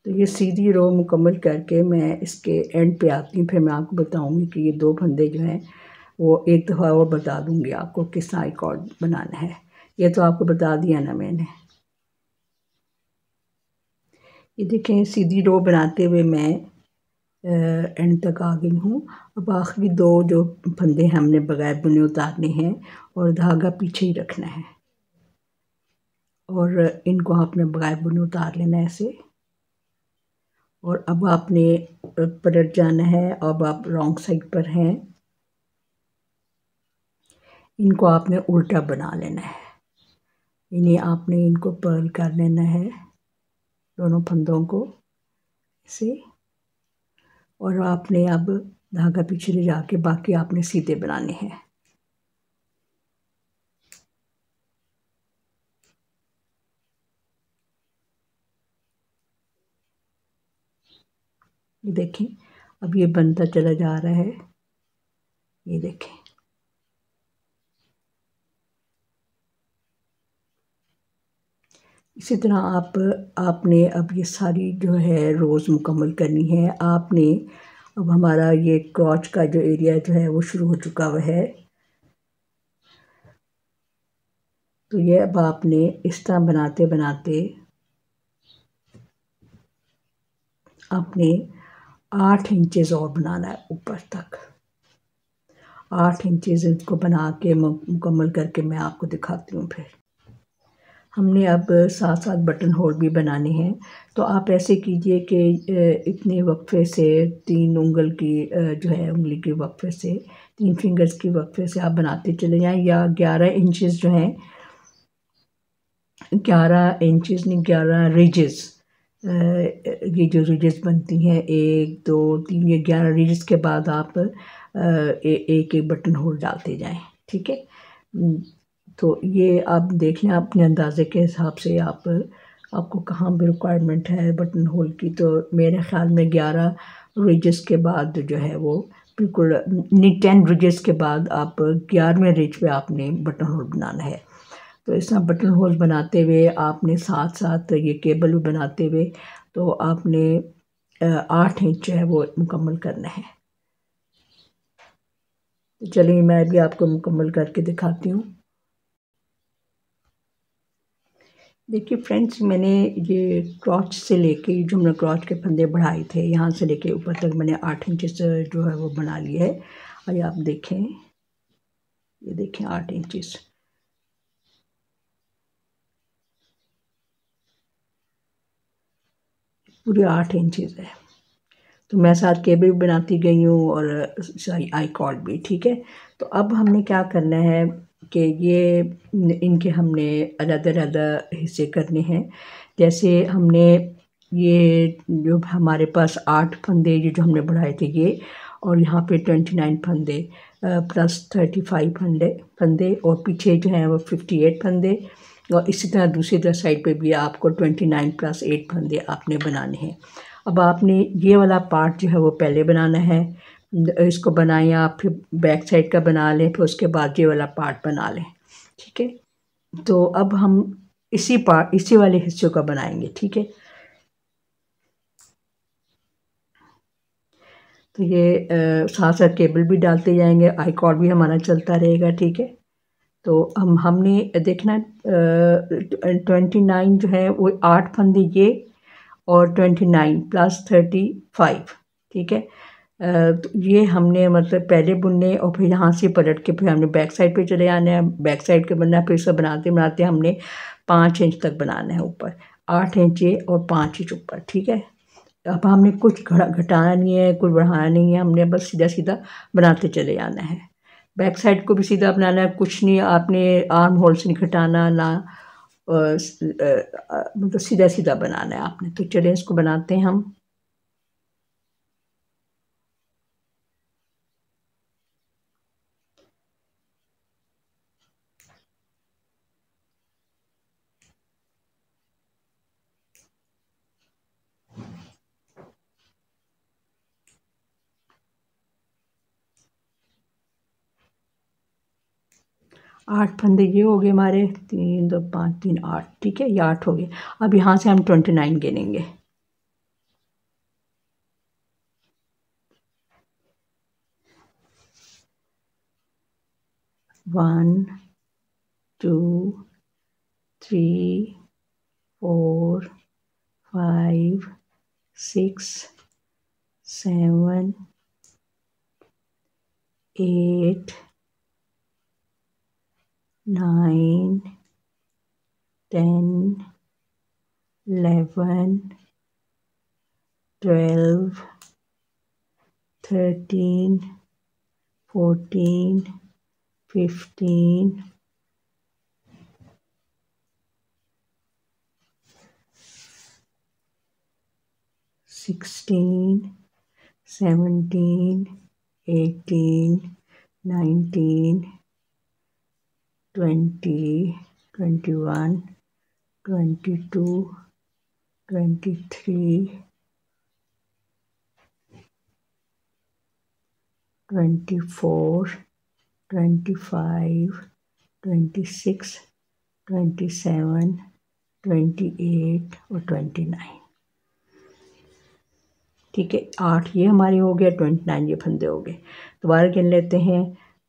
तो ये सीधी रो मुकम्मल करके मैं इसके एंड पे आती हूँ, फिर मैं आपको बताऊँगी कि ये दो फंदे जो हैं वो एक दफ़ा और बता दूँगी आपको किस तरह आई कॉर्ड बनाना है। ये तो आपको बता दिया ना मैंने। ये देखें सीधी रो बनाते हुए मैं एंड तक आ गई हूँ। अब आखिरी दो जो फंदे हमने बगैर बुने उतारने हैं और धागा पीछे ही रखना है, और इनको आपने बगैर बुने उतार लेना है ऐसे। और अब आपने पलट जाना है। अब आप रॉन्ग साइड पर हैं, इनको आपने उल्टा बना लेना है। इन्हें आपने इनको पर्ल कर लेना है, दोनों फंदों को ऐसे। और आपने अब धागा पीछे ले जाके बाकी आपने सीधे बनाने हैं। ये देखें, अब ये बनता चला जा रहा है, ये देखें। इसी तरह आपने अब ये सारी जो है रोज़ मुकम्मल करनी है आपने। अब हमारा ये क्रॉच का जो एरिया जो है वो शुरू हो चुका हुआ है। तो ये अब आपने इस तरह बनाते बनाते आपने 8 इंचेस और बनाना है ऊपर तक। 8 इंचेस इसको बना के मुकम्मल करके मैं आपको दिखाती हूँ। फिर हमने अब साथ साथ बटन होल भी बनाने हैं। तो आप ऐसे कीजिए कि इतने वक्फे से 3 उंगल की जो है उंगली के वक्फे से 3 फिंगर्स की वक्फे से आप बनाते चले जाएं। या 11 इंचेस जो हैं, 11 इंचेस नहीं 11 रिजेस, ये जो रिजेस बनती हैं 1 2 3, ये 11 रिजेस के बाद आप एक एक बटन होल डालते जाएं। ठीक है। तो ये आप देख लें अपने अंदाजे के हिसाब से आपको कहाँ भी रिक्वायरमेंट है बटन होल की। तो मेरे ख्याल में 11 रिजेस के बाद जो है वो बिल्कुल 10 रिजेस के बाद आप 11वें रिज पे आपने बटन होल बनाना है। तो इस तरह बटन होल बनाते हुए आपने साथ साथ ये केबल भी बनाते हुए तो आपने 8 इंच जो है वो मुकम्मल करना है। तो चलिए मैं भी आपको मुकम्मल करके दिखाती हूँ। देखिए फ्रेंड्स, मैंने ये क्रॉच से लेके जो हमने क्रॉच के फंदे बढ़ाए थे यहाँ से लेके ऊपर तक मैंने 8 इंचेस जो है वो बना लिया है। और ये आप देखें, ये देखें 8 इंचेस। पूरे 8 इंचेस है। तो मैं साथ केबल भी बनाती गई हूँ और आई कॉर्ड भी। ठीक है। तो अब हमने क्या करना है कि ये इनके हमने अलग-अलग हिस्से करने हैं। जैसे हमने ये जो हमारे पास 8 फंदे ये जो हमने बढ़ाए थे ये, और यहाँ पे 29 फंदे प्लस 35 फंदे और पीछे जो है वो 58 फंदे। और इसी तरह दूसरी तरह साइड पे भी आपको 29 प्लस 8 फंदे आपने बनाने हैं। अब आपने ये वाला पार्ट जो है वो पहले बनाना है। इसको बनाएं आप, फिर बैक साइड का बना लें, फिर उसके बाद ये वाला पार्ट बना लें। ठीक है। तो अब हम इसी वाले हिस्से का बनाएंगे। ठीक है। तो ये साथ साथ केबल भी डालते जाएंगे, आई कॉर्ड भी हमारा चलता रहेगा। ठीक है। तो हमने देखना 29 जो है वो 8 फंदे ये और 29 प्लस 35। ठीक है। तो ये हमने मतलब पहले बुनने और फिर यहाँ से पलट के फिर हमने बैक साइड पे चले आना है। बैक साइड के बनना है, फिर इसको बनाते बनाते हमने 5 इंच तक बनाना है ऊपर। 8 इंच ये और 5 इंच ऊपर। ठीक है। अब हमने कुछ घटाना नहीं है, कुछ बढ़ाना नहीं है, हमने बस सीधा सीधा बनाते चले जाना है। बैक साइड को भी सीधा बनाना है, कुछ नहीं आपने आर्म होल से नहीं घटाना ना, मतलब सीधा सीधा बनाना है आपने। तो चलिए इसको बनाते हैं हम। 8 फंदे ये हो गए हमारे, 3 2 5 3 8। ठीक है, ये 8 हो गए। अब यहाँ से हम 29 गिनेंगे। 1 2 3 4 5 6 7 8 9 10 11 12, 13, 14, 15, 16, 17, 18, 19, 20, 21, 22, 23, 24, 25, 26, 27, 28 और 29। ठीक है, 8 ये हमारे हो गए, 29 ये फंदे हो गए। दोबारा गिन लेते हैं,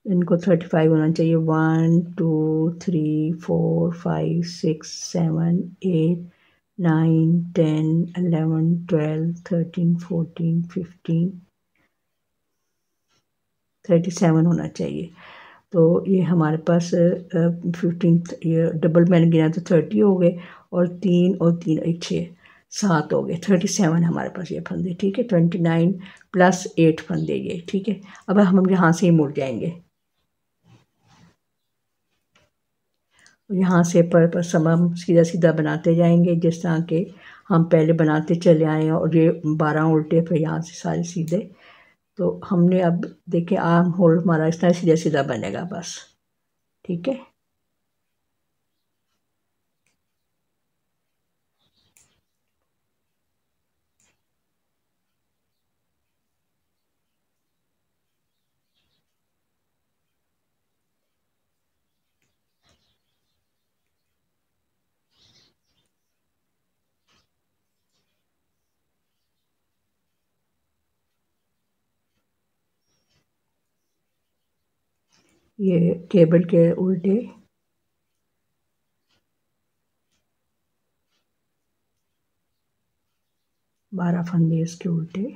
इनको 35 होना चाहिए। 1 2 3 4 5 6 7 8 9 10 11 12 13 14 15 37 होना चाहिए। तो ये हमारे पास 15, ये डबल मैंने गिना तो 30 हो गए, और 3 और 3 6 7 हो गए, 37 हमारे पास ये फंदे। ठीक है, 29 प्लस 8 फंदे ये। ठीक है, अब हम यहाँ से ही मुड़ जाएंगे, यहाँ से पर सब हम सीधा सीधा बनाते जाएंगे, जिस तरह के हम पहले बनाते चले आए हैं। और ये 12 उल्टे, फिर यहाँ से सारे सीधे। तो हमने अब देखें, आर्म होल हमारा इस तरह सीधा सीधा बनेगा बस। ठीक है, ये केबल के उल्टे, बारह फंदे इसके उल्टे।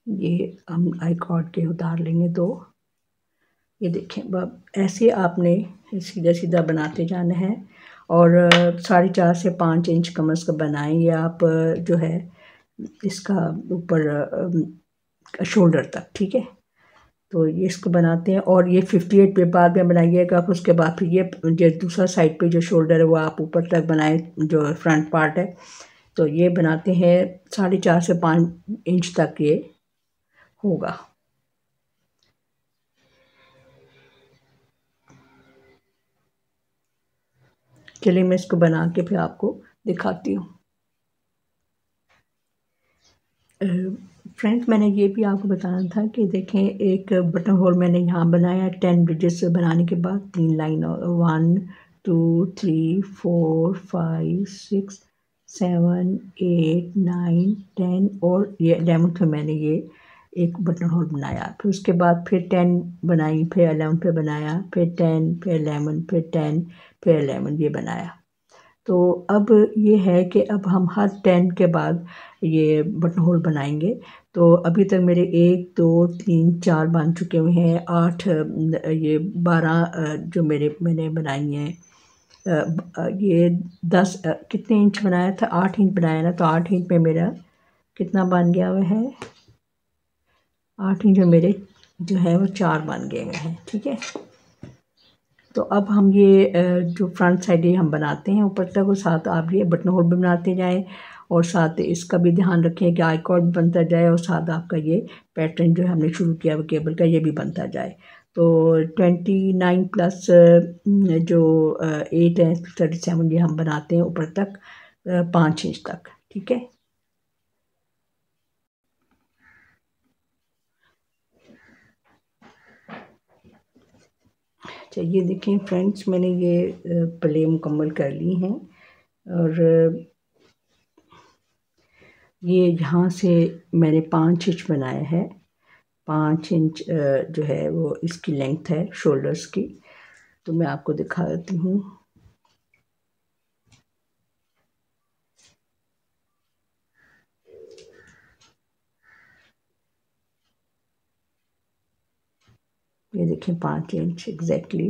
ये हम आई कॉर्ड के उतार लेंगे दो। ये देखें, ऐसे आपने सीधा सीधा बनाते जाना है, और 4.5 से 5 इंच कम से कम बनाएंगे आप, जो है इसका ऊपर शोल्डर तक। ठीक है, तो ये इसको बनाते हैं, और ये 58 पे बाद में बनाइएगा आप। उसके बाद फिर ये जो दूसरा साइड पे जो शोल्डर है वो आप ऊपर तक बनाएं, जो फ्रंट पार्ट है। तो ये बनाते हैं 4.5 से 5 इंच तक ये होगा। चलिए मैं इसको बना के फिर आपको दिखाती हूँ। फ्रेंड्स, मैंने ये भी आपको बताना था कि देखें, एक बटन होल मैंने यहाँ बनाया 10 ब्रिजेस बनाने के बाद 3 लाइन, 1 2 3 4 5 6 7 8 9 10, और ये 11th में मैंने ये एक बटन होल बनाया। फिर उसके बाद फिर 10 बनाई, फिर 11 पे बनाया, फिर 10, फिर 11, फिर 10, फिर 11 ये बनाया। तो अब ये है कि अब हम हर 10 के बाद ये बटन होल बनाएंगे। तो अभी तक मेरे 1 2 3 4 बन चुके हुए हैं। 8 ये 12 जो मैंने बनाई हैं, ये 10 कितने इंच बनाया था, 8 इंच बनाया ना। तो 8 इंच में मेरा कितना बन गया हुआ है, 8 इंच में मेरे जो है वो 4 बन गए हुए हैं। ठीक है, तो अब हम ये जो फ्रंट साइड ये हम बनाते हैं ऊपर तक, और साथ आप ये बटन होल भी बनाते जाएं, और साथ इसका भी ध्यान रखें कि आई कॉर्ड भी बनता जाए, और साथ आपका ये पैटर्न जो हमने शुरू किया वो केबल का, ये भी बनता जाए। तो 29 प्लस जो 8 है, 37 ये हम बनाते हैं ऊपर तक 5 इंच तक। ठीक है, अच्छा, ये देखें फ्रेंड्स, मैंने ये प्ले मुकम्मल कर ली हैं और ये यहाँ से मैंने 5 इंच बनाया है। 5 इंच जो है वो इसकी लेंथ है शोल्डर्स की। तो मैं आपको दिखा देती हूँ। ये देखें 5 इंच एग्जैक्टली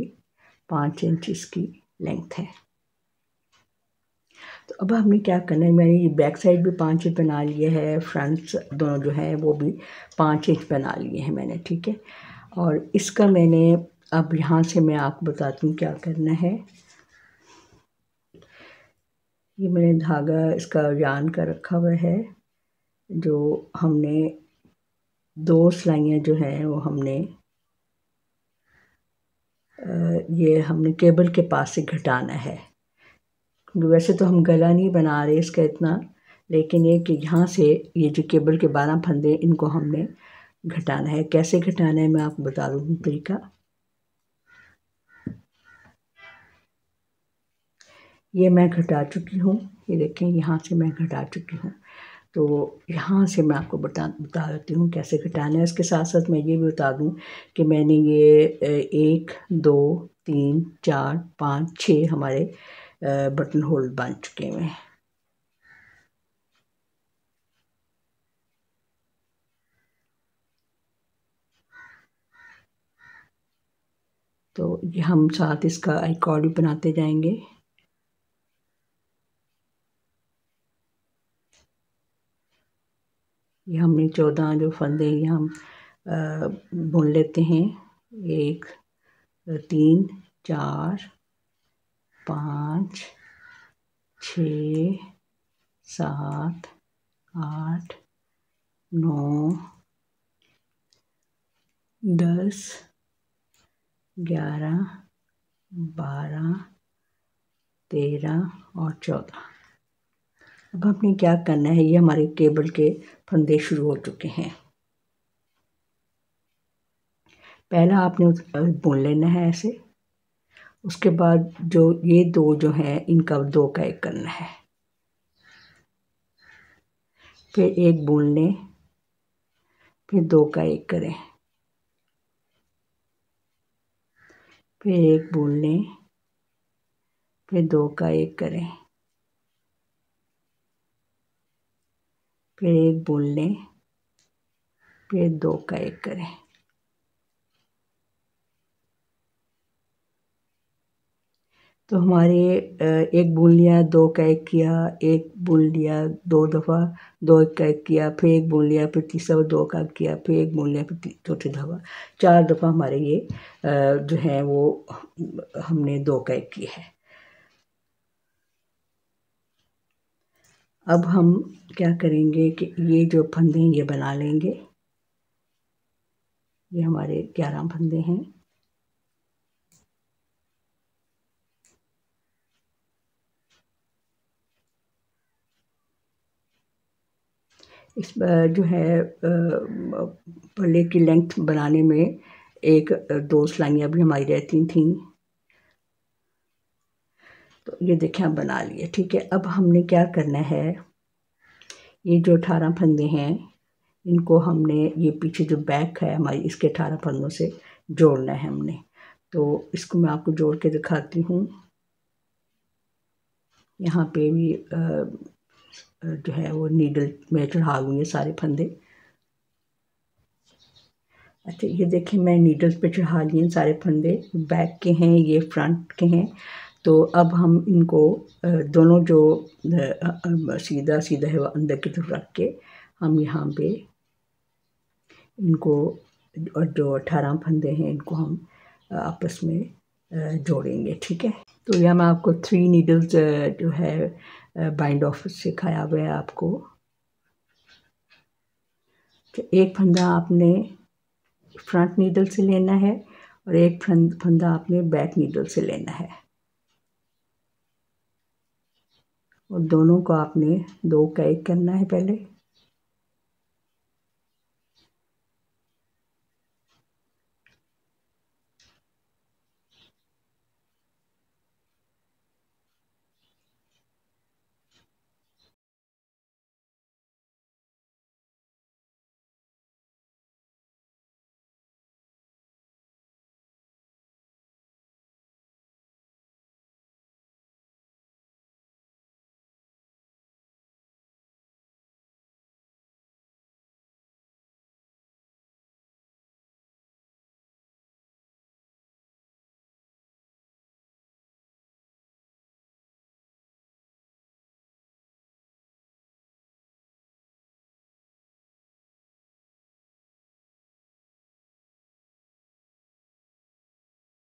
5 इंच इसकी लेंथ है। तो अब हमने क्या करना है, मैंने ये बैक साइड भी 5 इंच बना लिए है, फ्रंट दोनों जो है वो भी 5 इंच बना लिए हैं मैंने, ठीक है। और इसका मैंने अब यहाँ से मैं आपको बताती हूँ क्या करना है। ये मैंने धागा इसका यान का रखा हुआ है, जो हमने 2 सिलाइयाँ जो हैं वो हमने ये हमने केबल के पास से घटाना है। वैसे तो हम गला नहीं बना रहे इसका इतना, लेकिन ये कि यहाँ से ये जो केबल के 12 फंदे इनको हमने घटाना है। कैसे घटाना है मैं आपको बता दूँ तरीका। ये मैं घटा चुकी हूँ, ये देखें यहाँ से मैं घटा चुकी हूँ। तो यहाँ से मैं आपको बता देती हूँ कैसे घटाना है। इसके साथ साथ मैं ये भी बता दूँ कि मैंने ये 1 2 3 4 5 6 हमारे बटन होल बन चुके हैं। तो ये हम साथ इसका आई कॉर्ड भी बनाते जाएंगे। ये हमने 14 जो फंदे ये हम बुन लेते हैं। 1 3 4 5 6 7 8 9 10 11 12 13 और 14। अब हमने क्या करना है, ये हमारे केबल के फंदे शुरू हो चुके हैं। पहला आपने बुन लेना है ऐसे। उसके बाद जो ये 2 जो हैं इनका 2 का 1 करना है। फिर 1 बुन लें, फिर 2 का 1 करें, फिर 1 बुन लें, फिर 2 का 1 करें, फिर 1 बुन लें, फिर 2 का 1 करें। तो हमारे 1 बुन लिया, 2 का 1 किया, 1 बुन लिया 2 दफ़ा, 2 का 1 किया, फिर 1 बुन लिया, फिर तीसरा 2 का किया, फिर 1 बुन लिया, फिर चौथी दफ़ा 4 दफ़ा हमारे ये जो है वो हमने 2 का 1 किया है। अब हम क्या करेंगे कि ये जो फंदे हैं ये बना लेंगे। ये हमारे 11 फंदे हैं। इस जो है पल्ले की लेंथ बनाने में 1 2 सिलाइयाँ भी हमारी रहती थी। तो ये देखें हम बना लिए, ठीक है। अब हमने क्या करना है, ये जो 18 फंदे हैं इनको हमने ये पीछे जो बैक है हमारी इसके 18 फंदों से जोड़ना है हमने। तो इसको मैं आपको जोड़ के दिखाती हूँ। यहाँ पे भी जो है वो नीडल में चढ़ा लूँ ये सारे फंदे। अच्छा, ये देखें मैं नीडल्स पे चढ़ा लिए सारे फंदे, बैक के हैं ये फ्रंट के हैं। तो अब हम इनको दोनों जो सीधा सीधा है वो अंदर की तरफ रख के हम यहाँ पे इनको और जो 18 फंदे हैं इनको हम आपस में जोड़ेंगे, ठीक है। तो यहाँ मैं आपको 3 नीडल्स जो है बाइंड ऑफ सिखाया हुआ है आपको। तो एक फंदा आपने फ्रंट नीडल से लेना है और एक फंदा आपने बैक नीडल से लेना है और दोनों को आपने 2 का 1 करना है पहले।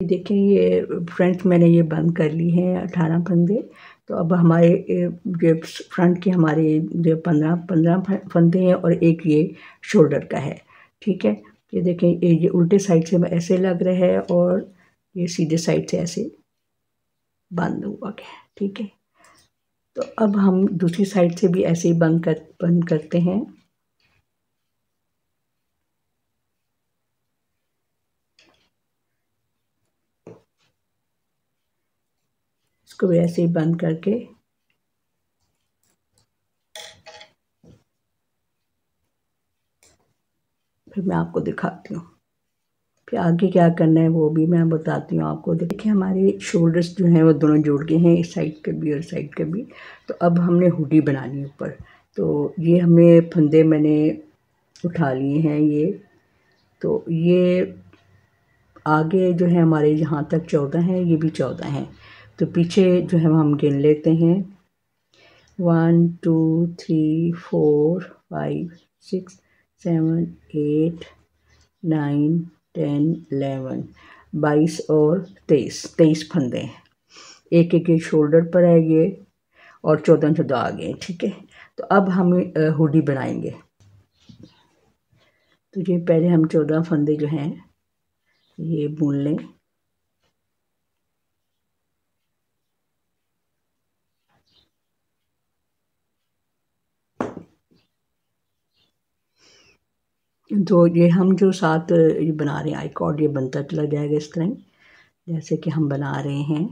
देखें ये फ्रंट मैंने ये बंद कर ली हैं 18 फंदे। तो अब हमारे ये फ्रंट के हमारे जो 15 फंदे हैं और एक ये शोल्डर का है। ठीक है, ये देखें ये उल्टे साइड से ऐसे लग रहा है और ये सीधे साइड से ऐसे बंद हुआ गया। ठीक है, तो अब हम दूसरी साइड से भी ऐसे ही बंद करते हैं। इसको भी ऐसे ही बंद करके फिर मैं आपको दिखाती हूँ। फिर आगे क्या करना है वो भी मैं बताती हूँ आपको। देखिए हमारे शोल्डर्स जो हैं वो दोनों जुड़ गए हैं, इस साइड के भी और साइड के भी। तो अब हमने हुडी बनानी है ऊपर। तो ये हमें फंदे मैंने उठा लिए हैं ये। तो ये आगे जो है हमारे यहाँ तक 14 हैं, ये भी 14 हैं। तो पीछे जो है हम गिन लेते हैं 1 2 3 4 5 6 7 8 9 10 11 22 और 23 फंदे हैं। एक एक शोल्डर पर है ये और 14 आ गए। ठीक है, तो अब हम हुडी बनाएंगे। तो ये पहले हम 14 फंदे जो हैं ये बुन लें। तो ये हम जो साथ ये बना रहे हैं आई कॉर्ड, ये बनता चला जाएगा इस तरह जैसे कि हम बना रहे हैं।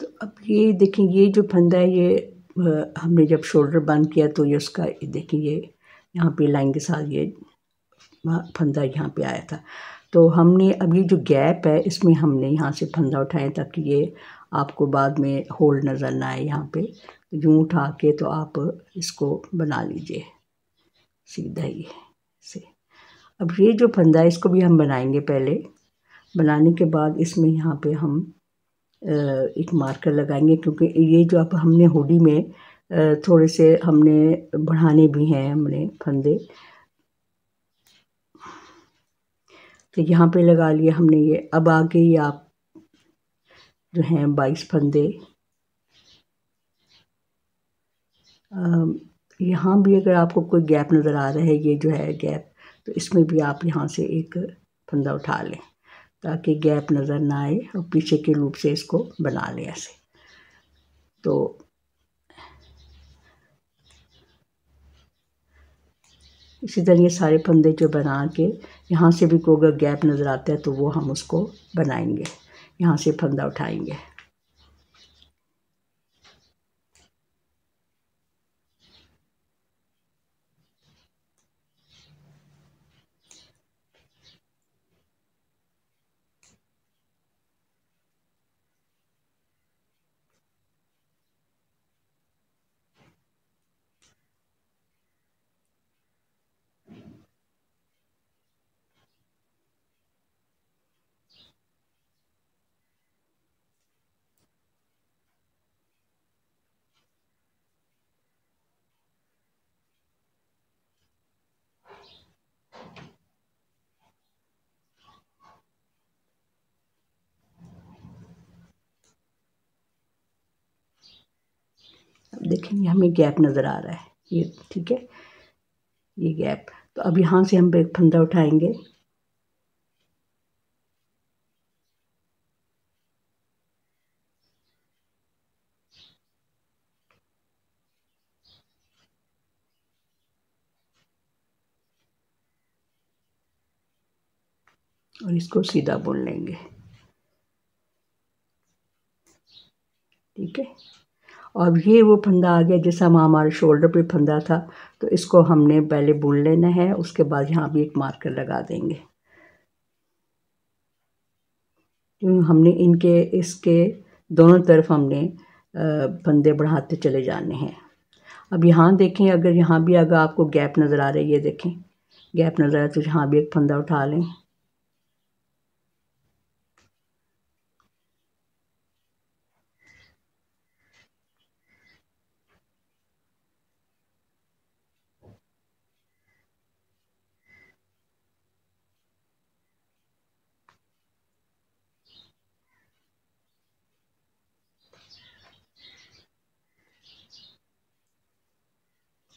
तो अब ये देखिए ये जो फंदा है ये हमने जब शोल्डर बंद किया तो ये उसका देखिए ये यहाँ पे लाइन के साथ ये फंदा यहाँ पे आया था। तो हमने अब ये जो गैप है इसमें हमने यहाँ से फंदा उठाया ताकि ये आपको बाद में होल नज़र ना आए यहाँ पे। तो यूँ उठा के तो आप इसको बना लीजिए सीधा ही से। अब ये जो फंदा है इसको भी हम बनाएंगे पहले। बनाने के बाद इसमें यहाँ पे हम एक मार्कर लगाएंगे क्योंकि ये जो अब हमने हुडी में थोड़े से हमने बढ़ाने भी हैं हमने फंदे। तो यहाँ पे लगा लिया हमने ये। अब आगे ये आप जो हैं 22 फंदे यहाँ भी अगर आपको कोई गैप नज़र आ रहा है ये जो है गैप, तो इसमें भी आप यहाँ से एक फंदा उठा लें ताकि गैप नज़र ना आए और पीछे के लूप से इसको बना लें ऐसे। तो इसी तरह ये सारे फंदे जो बना के यहाँ से भी कोई अगर गैप नज़र आता है तो वो हम उसको बनाएंगे, यहाँ से फंदा उठाएंगे। अब देखेंगे हमें गैप नज़र आ रहा है ये। ठीक है, ये गैप। तो अब यहाँ से हम एक फंदा उठाएंगे, और इसको सीधा बुन लेंगे। ठीक है, अब ये वो फंदा आ गया जैसा हमारे शोल्डर पे फंदा था, तो इसको हमने पहले बुन लेना है, उसके बाद यहाँ भी एक मार्कर लगा देंगे। हमने इनके इसके दोनों तरफ हमने फंदे बढ़ाते चले जाने हैं। अब यहाँ देखें, अगर यहाँ भी अगर आपको गैप नज़र आ रही है, ये देखें गैप नज़र आ रहा है, तो यहाँ भी एक फंदा उठा लें।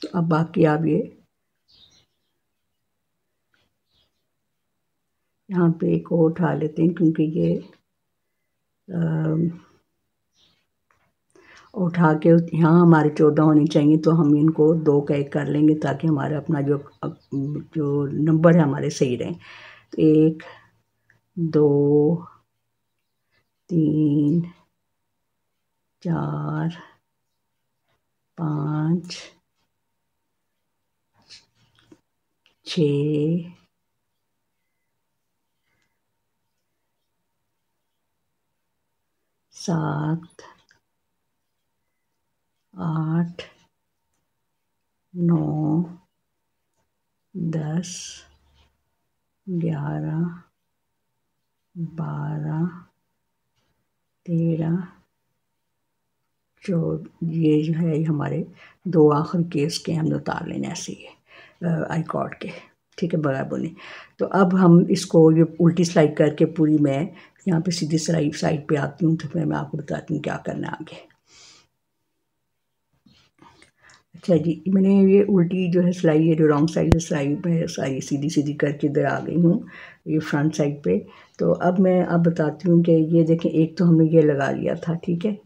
तो अब बाकी आप ये यहाँ पे एक और उठा लेते हैं, क्योंकि ये उठा के यहाँ हमारे 14 होनी चाहिए, तो हम इनको 2 का 1 कर लेंगे, ताकि हमारा अपना जो नंबर है हमारे सही रहें। तो 1 2 3 4 5 6 7 8 9 10 11 12 13 14। ये जो है हमारे 2 आखिर केस के हमने उतार लेने ऐसे ही आई कॉर्ड के। ठीक है, बगैर बुने। तो अब हम इसको ये उल्टी सिलाई करके पूरी, मैं यहाँ पे सीधी सिलाई साइड पे आती हूँ, तो फिर मैं आपको बताती हूँ क्या करना है आगे। अच्छा जी, मैंने ये उल्टी जो है सिलाई, ये जो रॉन्ग साइड सिलाई में सारी सीधी सीधी करके इधर आ गई हूँ, ये फ्रंट साइड पे। तो अब मैं बताती हूँ कि ये देखें, एक तो हमने ये लगा लिया था, ठीक है,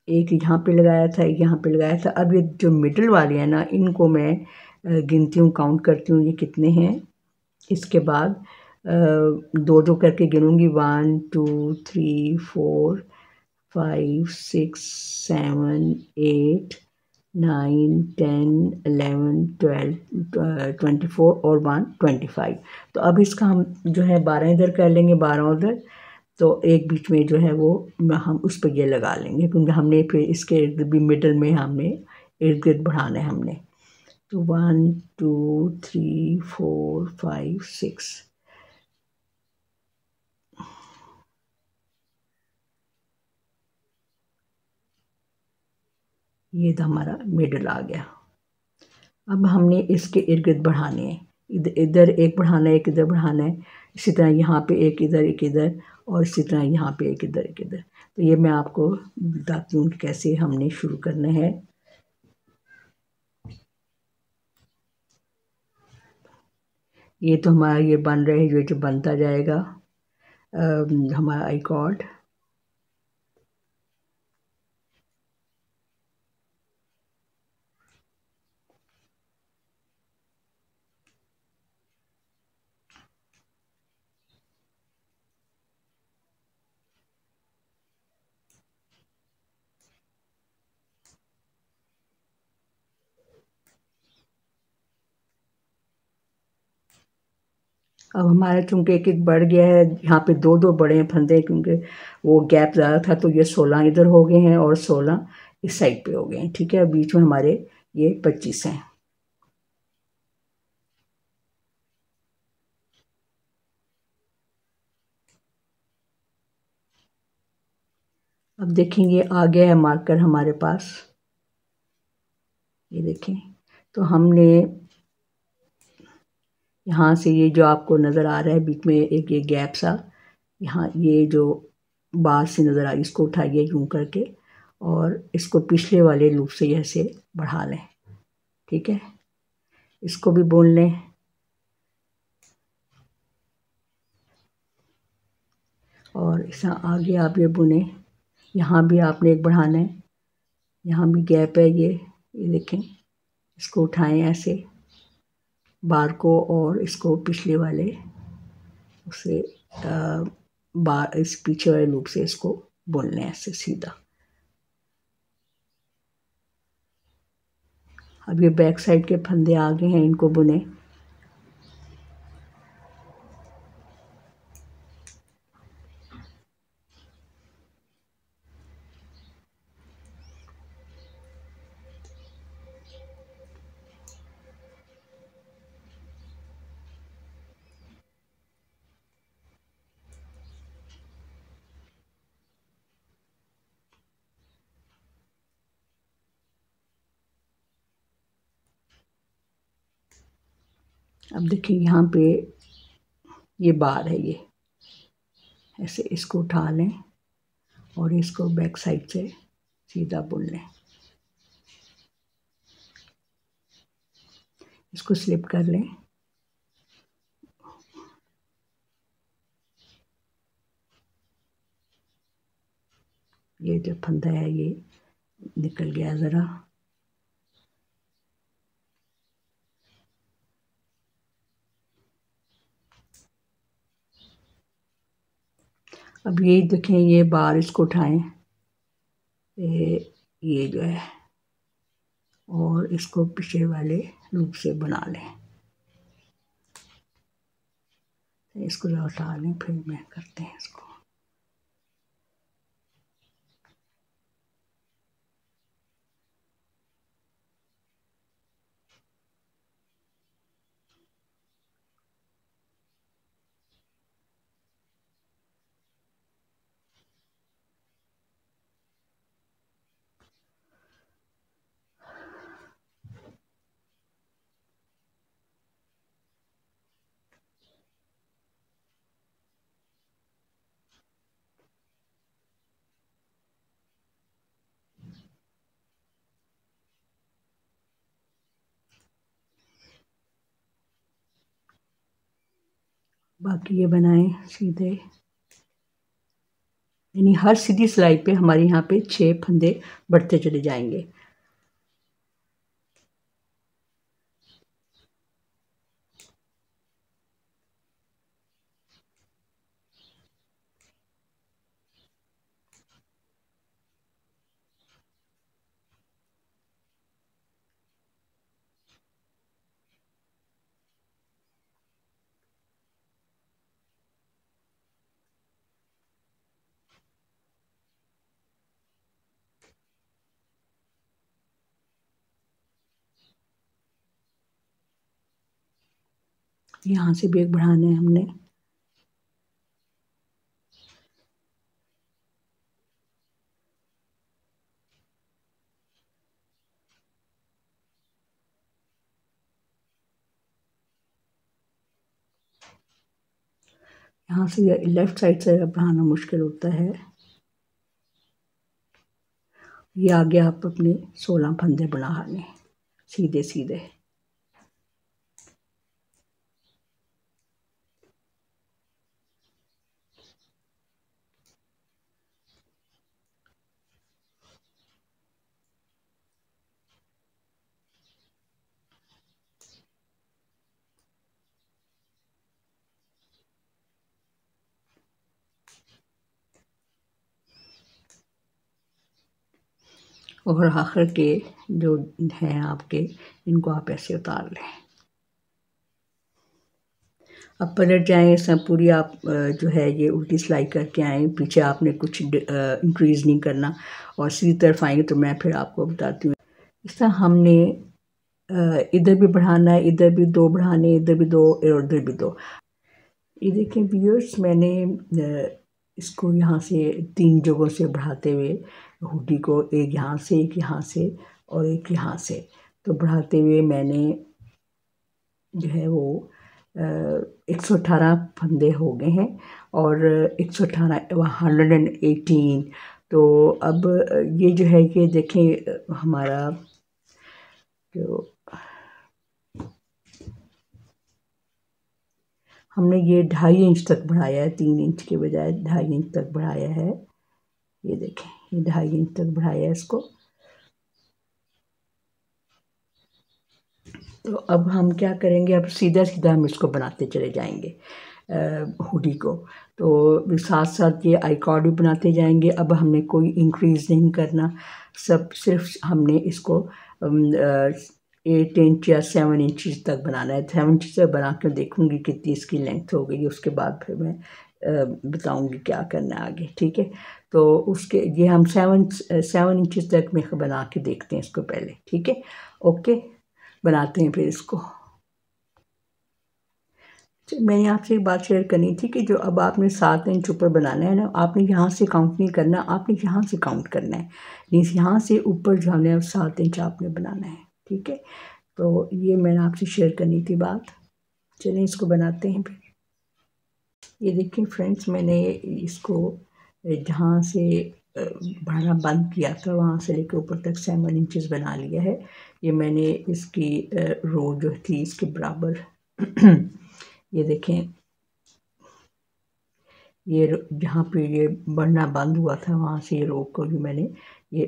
एक यहाँ पे लगाया था, एक यहाँ पे लगाया था। अब ये जो मिडल वाले हैं ना, इनको मैं गिनती हूँ, काउंट करती हूँ ये कितने हैं। इसके बाद 2-2 करके गिनूँगी, 1 2 3 4 5 6 7 8 9 10 11 12 24 और 1 25। तो अब इसका हम जो है 12 इधर कर लेंगे, 12 उधर, तो एक बीच में जो है वो हम उस पर ये लगा लेंगे, क्योंकि हमने फिर इसके इर्द भी मिडल में हमने इर्द गिर्द बढ़ाना है हमने। तो 1 2 3 4 5 6, ये तो हमारा मिडल आ गया। अब हमने इसके इर्द गिर्द बढ़ाने हैं, इधर एक बढ़ाना है, एक इधर बढ़ाना है, इसी तरह यहाँ पे एक इधर एक इधर, और इसी तरह यहाँ पे एक इधर एक इधर। तो ये मैं आपको बताती हूँ कि कैसे हमने शुरू करना है। ये तो हमारा ये बन रहा है, ये जो बनता जाएगा हमारा आई कॉर्ड। अब हमारा चूँकि एक एक बढ़ गया है, यहाँ पे 2-2 बड़े हैं फंदे, क्योंकि वो गैप ज़्यादा था, तो ये 16 इधर हो गए हैं और 16 इस साइड पे हो गए हैं। ठीक है, बीच में हमारे ये 25 हैं। अब देखें, ये आ गया है मार्कर हमारे पास, ये देखें। तो हमने यहाँ से ये जो आपको नज़र आ रहा है बीच में एक ये गैप सा, यहाँ ये जो बार से नज़र आ रही, इसको उठाइए यूँ करके, और इसको पिछले वाले लूप से ऐसे बढ़ा लें। ठीक है, इसको भी बुन लें। और इस आगे आप ये बुने, यहाँ भी आपने एक बढ़ाना है, यहाँ भी गैप है ये देखें। इसको उठाएं ऐसे बार को, और इसको पिछले वाले उसे बार इस पीछे वाले लूप से इसको बुन लें ऐसे सीधा। अब ये बैक साइड के फंदे आगे हैं, इनको बुने। अब देखिए यहाँ पे ये बार है, ये ऐसे इसको उठा लें और इसको बैक साइड से सीधा बुन लें। इसको स्लिप कर लें। ये जो फंदा है ये निकल गया ज़रा। अब ये देखें, ये बार इसको उठाएं, ये जो है, और इसको पीछे वाले लूप से बना लें। इसको जरा उठा लें, फिर मैं करते हैं इसको। बाकी ये बनाएं सीधे, यानी हर सीधी सिलाई पे हमारे यहाँ पे 6 फंदे बढ़ते चले जाएंगे। यहाँ से भी एक बढ़ाना है हमने। यहाँ से लेफ्ट साइड से बढ़ाना मुश्किल होता है। ये आगे आप अपने 16 फंदे बना लें सीधे सीधे। और आखिर के जो हैं आपके, इनको आप ऐसे उतार लें। अब पलट जाएं, सब पूरी आप जो है ये उल्टी सिलाई करके आएँ। पीछे आपने कुछ इंक्रीज़ नहीं करना, और सीधी तरफ आएंगे तो मैं फिर आपको बताती हूँ। इस तरह हमने इधर भी बढ़ाना है, इधर भी 2 बढ़ाने, इधर भी 2 और इधर भी 2। ये देखें व्यूअर्स, मैंने इसको यहाँ से 3 जगहों से बढ़ाते हुए हुडी को, एक यहाँ से, एक यहाँ से और एक यहाँ से, तो बढ़ाते हुए मैंने जो है वो 118 फंदे हो गए हैं, और 118 118। तो अब ये जो है कि देखें हमारा जो हमने ये 2.5 इंच तक बढ़ाया है, 3 इंच के बजाय 2.5 इंच तक बढ़ाया है। ये देखें, ये 2.5 इंच तक बढ़ाया है इसको। तो अब हम क्या करेंगे, अब सीधा सीधा हम इसको बनाते चले जाएंगे हुडी को। तो साथ साथ ये आई कॉर्ड भी बनाते जाएंगे। अब हमने कोई इंक्रीज़ नहीं करना, सब सिर्फ हमने इसको 8 इंच या 7 इंच तक बनाना है। 7 इंच तक बना कर देखूँगी कितनी इसकी लेंथ हो गई, उसके बाद फिर मैं बताऊँगी क्या करना है आगे, ठीक है। तो उसके ये हम 7 इंच तक में बना के देखते हैं इसको पहले, ठीक है। ओके, बनाते हैं फिर इसको। मैंने आपसे एक बात शेयर करनी थी कि जो अब आपने 7 इंच ऊपर बनाना है ना, आपने यहाँ से काउंट नहीं करना, आपने यहाँ से काउंट करना है। मीन्स यहाँ से ऊपर जो हमने 7 इंच आपने बनाना है, ठीक है। तो ये मैंने आपसे शेयर करनी थी बात। चलिए इसको बनाते हैं फिर। ये देखिए फ्रेंड्स, मैंने इसको जहाँ से बढ़ना बंद किया था वहाँ से लेकर ऊपर तक 7 इंचेस बना लिया है। ये मैंने इसकी रो जो थी इसके बराबर ये देखें, ये जहाँ पे ये बढ़ना बंद हुआ था वहाँ से ये रो को भी मैंने ये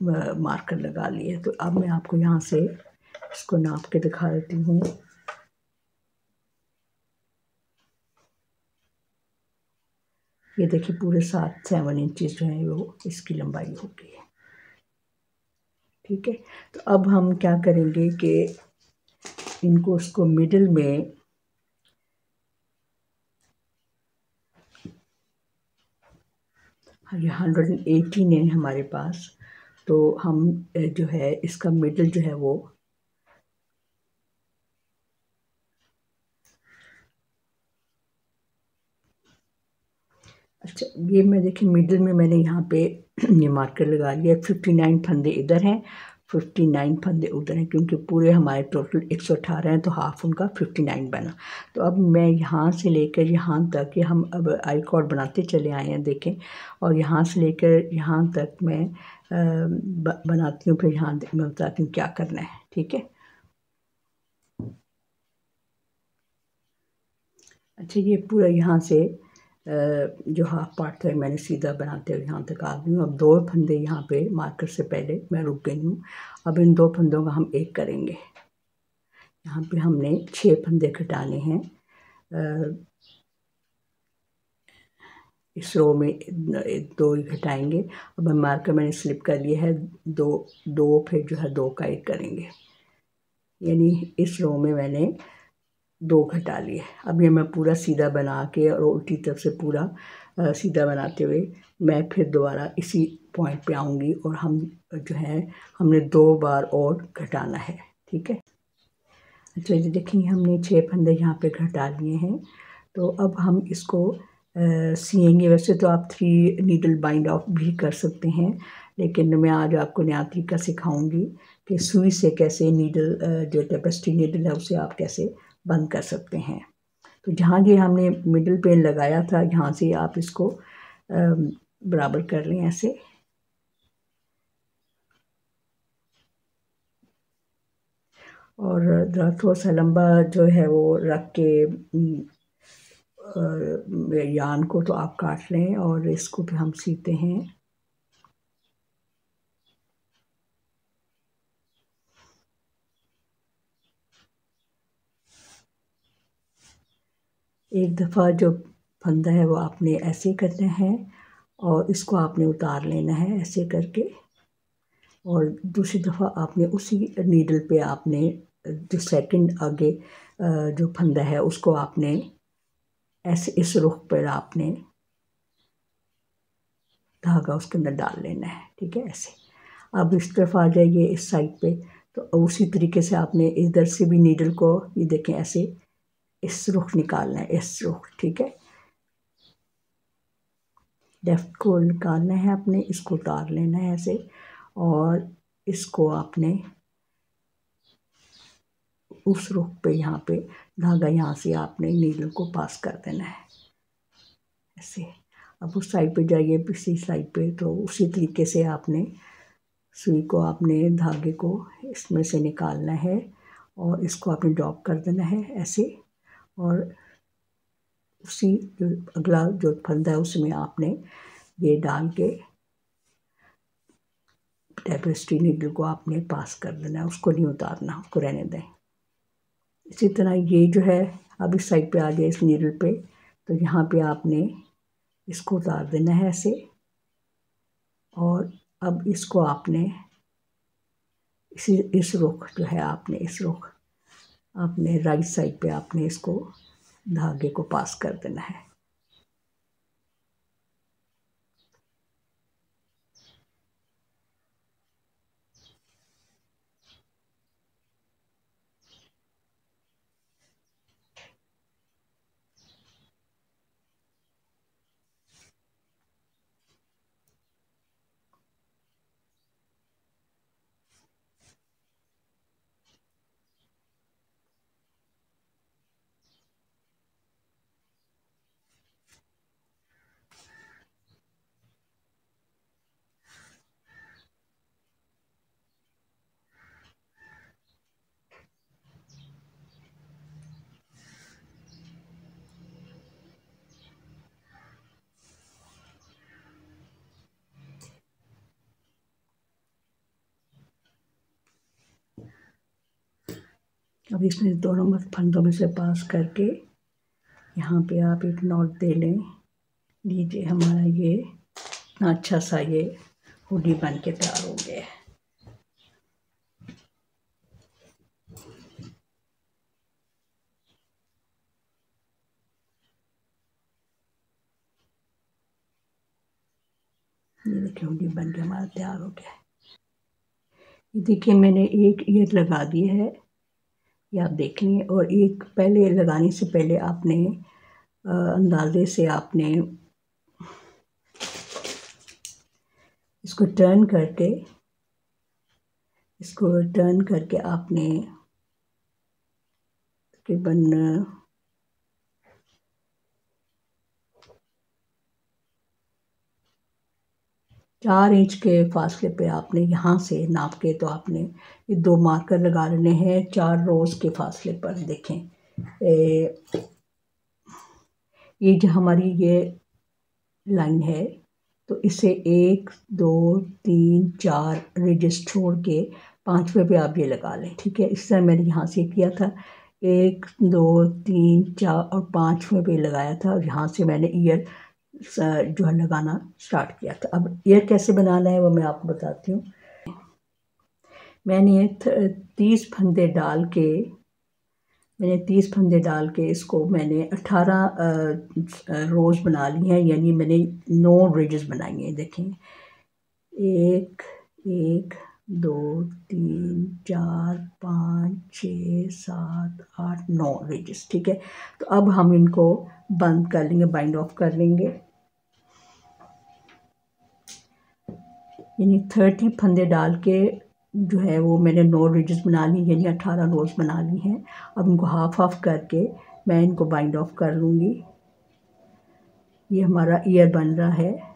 मार्कर लगा लिया है। तो अब मैं आपको यहाँ से इसको नाप के दिखा देती हूँ। ये देखिए पूरे 7 इंचेस जो है वो इसकी लंबाई हो गई है, ठीक है। तो अब हम क्या करेंगे कि इनको उसको मिडिल में ये 118 है हमारे पास, तो हम जो है इसका मिडिल जो है वो अच्छा, ये मैं देखिए मिडिल में मैंने यहाँ पे ये मार्कर लगा लिया। 59 फंदे इधर हैं, 59 फंदे उधर हैं, क्योंकि पूरे हमारे टोटल 118 हैं तो हाफ उनका 59 बना। तो अब मैं यहाँ से लेकर यहाँ तक, ये हम अब आई कॉर्ड बनाते चले आए हैं देखें, और यहाँ से लेकर यहाँ तक मैं बनाती हूँ, फिर यहाँ मैं बताती हूँ क्या करना है, ठीक है। अच्छा, ये पूरा यहाँ से जो हाफ पार्ट था मैंने सीधा बनाते हुए यहाँ तक आ गई हूँ। अब 2 फंदे यहाँ पे मार्कर से पहले मैं रुक गई हूँ। अब इन 2 फंदों का हम एक करेंगे। यहाँ पे हमने 6 फंदे घटाने हैं। इस रो में 2 ही घटाएंगे। अब हम मार्कर मैंने स्लिप कर लिया है, 2 फिर जो है 2 का 1 करेंगे, यानी इस रो में मैंने 2 घटा लिए। अब ये मैं पूरा सीधा बना के और उल्टी तरफ से पूरा सीधा बनाते हुए मैं फिर दोबारा इसी पॉइंट पे आऊँगी, और हम जो है हमने 2 बार और घटाना है, ठीक है। अच्छा, ये देखिए हमने 6 फंदे यहाँ पे घटा लिए हैं। तो अब हम इसको सिएंगे। वैसे तो आप 3 नीडल बाइंड ऑफ भी कर सकते हैं, लेकिन मैं आज आपको नया तरीका सिखाऊंगी कि सुई से कैसे नीडल जो टेपेस्ट्री नीडल है उसे आप कैसे बंद कर सकते हैं। तो जहाँ ये हमने मिडल पेन लगाया था यहाँ से आप इसको बराबर कर लें ऐसे, और थोड़ा सा लंबा जो है वो रख के यान को तो आप काट लें, और इसको भी हम सीते हैं। एक दफ़ा जो फंदा है वो आपने ऐसे करना है, और इसको आपने उतार लेना है ऐसे करके, और दूसरी दफ़ा आपने उसी नीडल पे आपने जो सेकंड आगे जो फंदा है उसको आपने ऐसे इस रुख पर आपने धागा उसके अंदर डाल लेना है, ठीक है ऐसे। अब इस तरफ आ जाइए इस साइड पे, तो उसी तरीके से आपने इधर से भी नीडल को ये देखें ऐसे इस रुख निकालना है, इस रुख, ठीक है। लेफ्ट को निकालना है आपने, इसको उतार लेना है ऐसे, और इसको आपने उस रुख पे यहाँ पे धागा यहाँ से आपने नीडल को पास कर देना है ऐसे। अब उस साइड पे जाइए, इसी साइड पे, तो उसी तरीके से आपने सुई को आपने धागे को इसमें से निकालना है, और इसको आपने ड्रॉप कर देना है ऐसे, और उसी जो अगला जो फंदा है उसमें आपने ये डाल के टेपेस्ट्री नीडल को आपने पास कर देना है, उसको नहीं उतारना, उसको रहने दें। इसी तरह ये जो है अब इस साइड पे आ गया इस नीडल पे, तो यहाँ पे आपने इसको उतार देना है ऐसे, और अब इसको आपने इस रुख जो है आपने इस रुख आपने राइट साइड पे आपने इसको धागे को पास कर देना है। अब इसमें दोनों फंदों में से पास करके यहाँ पे आप एक नॉट दे लें। लीजिए हमारा ये इतना अच्छा सा ये हुडी बन के तैयार हो गया है। ये देखिए हुडी बन के हमारा तैयार हो गया है। ये देखिए मैंने एक ईयर लगा दी है, ये आप देख लें। और एक पहले लगाने से पहले आपने अंदाजे से आपने इसको टर्न करके आपने तकरीबन 4 इंच के फासले पे आपने यहाँ से नाप के, तो आपने ये 2 मार्कर लगा लेने हैं 4 रोज़ के फासले पर। देखें ये जो हमारी ये लाइन है, तो इसे 1 2 3 4 रिजेस छोड़ के 5वें पे आप ये लगा लें। ठीक है, इस तरह मैंने यहाँ से किया था, 1 2 3 4 और 5वें पे लगाया था, और यहाँ से मैंने ईयर जो है लगाना स्टार्ट किया था। अब ईयर कैसे बनाना है वो मैं आपको बताती हूँ। मैंने 30 फंदे डाल के इसको मैंने 18 रोज़ बना ली हैं, यानी मैंने 9 रिजेस बनाई हैं। देखें 1 1 2 3 4 5 6 7 8 9 रिजेस। ठीक है, तो अब हम इनको बंद कर लेंगे, बाइंड ऑफ कर लेंगे। यानी 30 फंदे डाल के जो है वो मैंने 9 रिजेस बना ली, यानी 18 रोज़ बना ली हैं। अब इनको हाफ हाफ करके मैं इनको बाइंड ऑफ कर लूँगी। ये हमारा ईयर बन रहा है।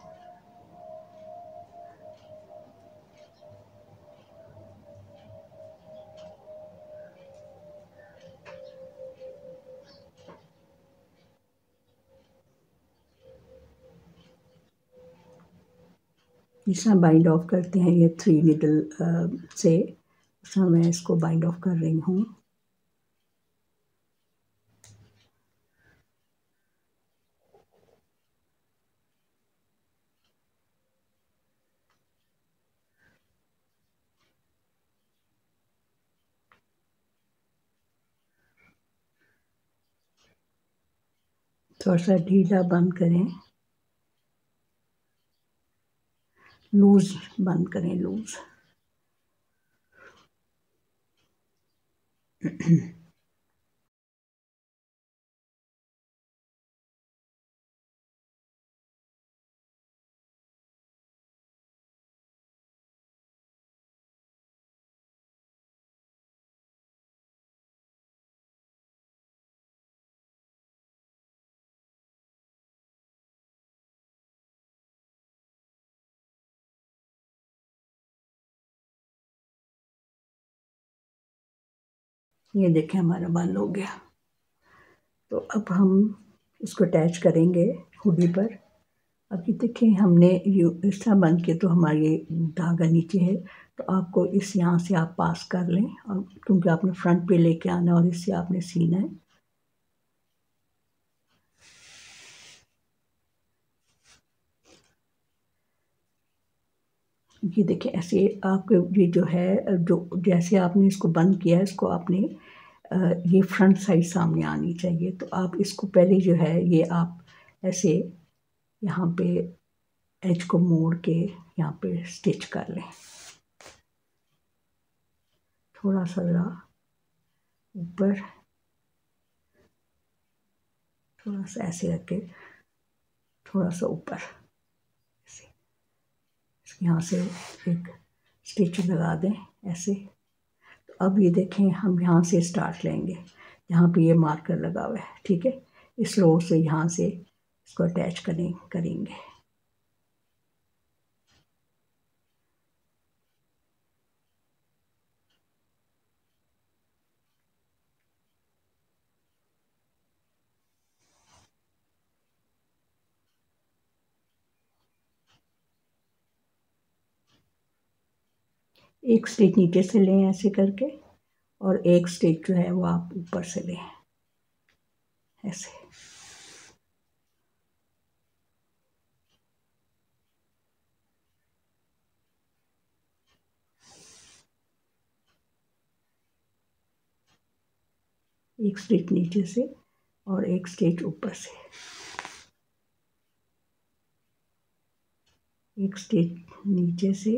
जिस तरह बाइंड ऑफ करते हैं ये 3 नीडल से, उस तरह मैं इसको बाइंड ऑफ कर रही हूँ। थोड़ा सा ढीला बंद करें, लूज बंद करें, लूज। ये देखें हमारा बंद हो गया। तो अब हम इसको अटैच करेंगे हुडी पर। अब ये देखिए हमने ये इस तरह बंद किया तो हमारे धागा नीचे है, तो आपको इस यहाँ से आप पास कर लें, और क्योंकि आपने फ्रंट पे लेके आना है और इससे आपने सीना है। ये देखिए ऐसे आपके ये जो है, जो जैसे आपने इसको बंद किया है, इसको आपने ये फ्रंट साइड सामने आनी चाहिए। तो आप इसको पहले जो है ये आप ऐसे यहाँ पे एज को मोड़ के यहाँ पे स्टिच कर लें, थोड़ा सा ज़रा ऊपर, थोड़ा सा ऐसे रख के थोड़ा सा ऊपर ऐसे यहाँ से एक स्टिच लगा दें ऐसे। तो अब ये देखें हम यहाँ से स्टार्ट लेंगे, यहाँ पे ये मार्कर लगा हुआ है, ठीक है। इस रो से यहाँ से इसको अटैच करेंगे। एक स्टिच नीचे से लें ऐसे करके, और एक स्टिच जो है वो आप ऊपर से लें ऐसे। एक स्टिच नीचे से और एक स्टिच ऊपर से, एक स्टिच नीचे से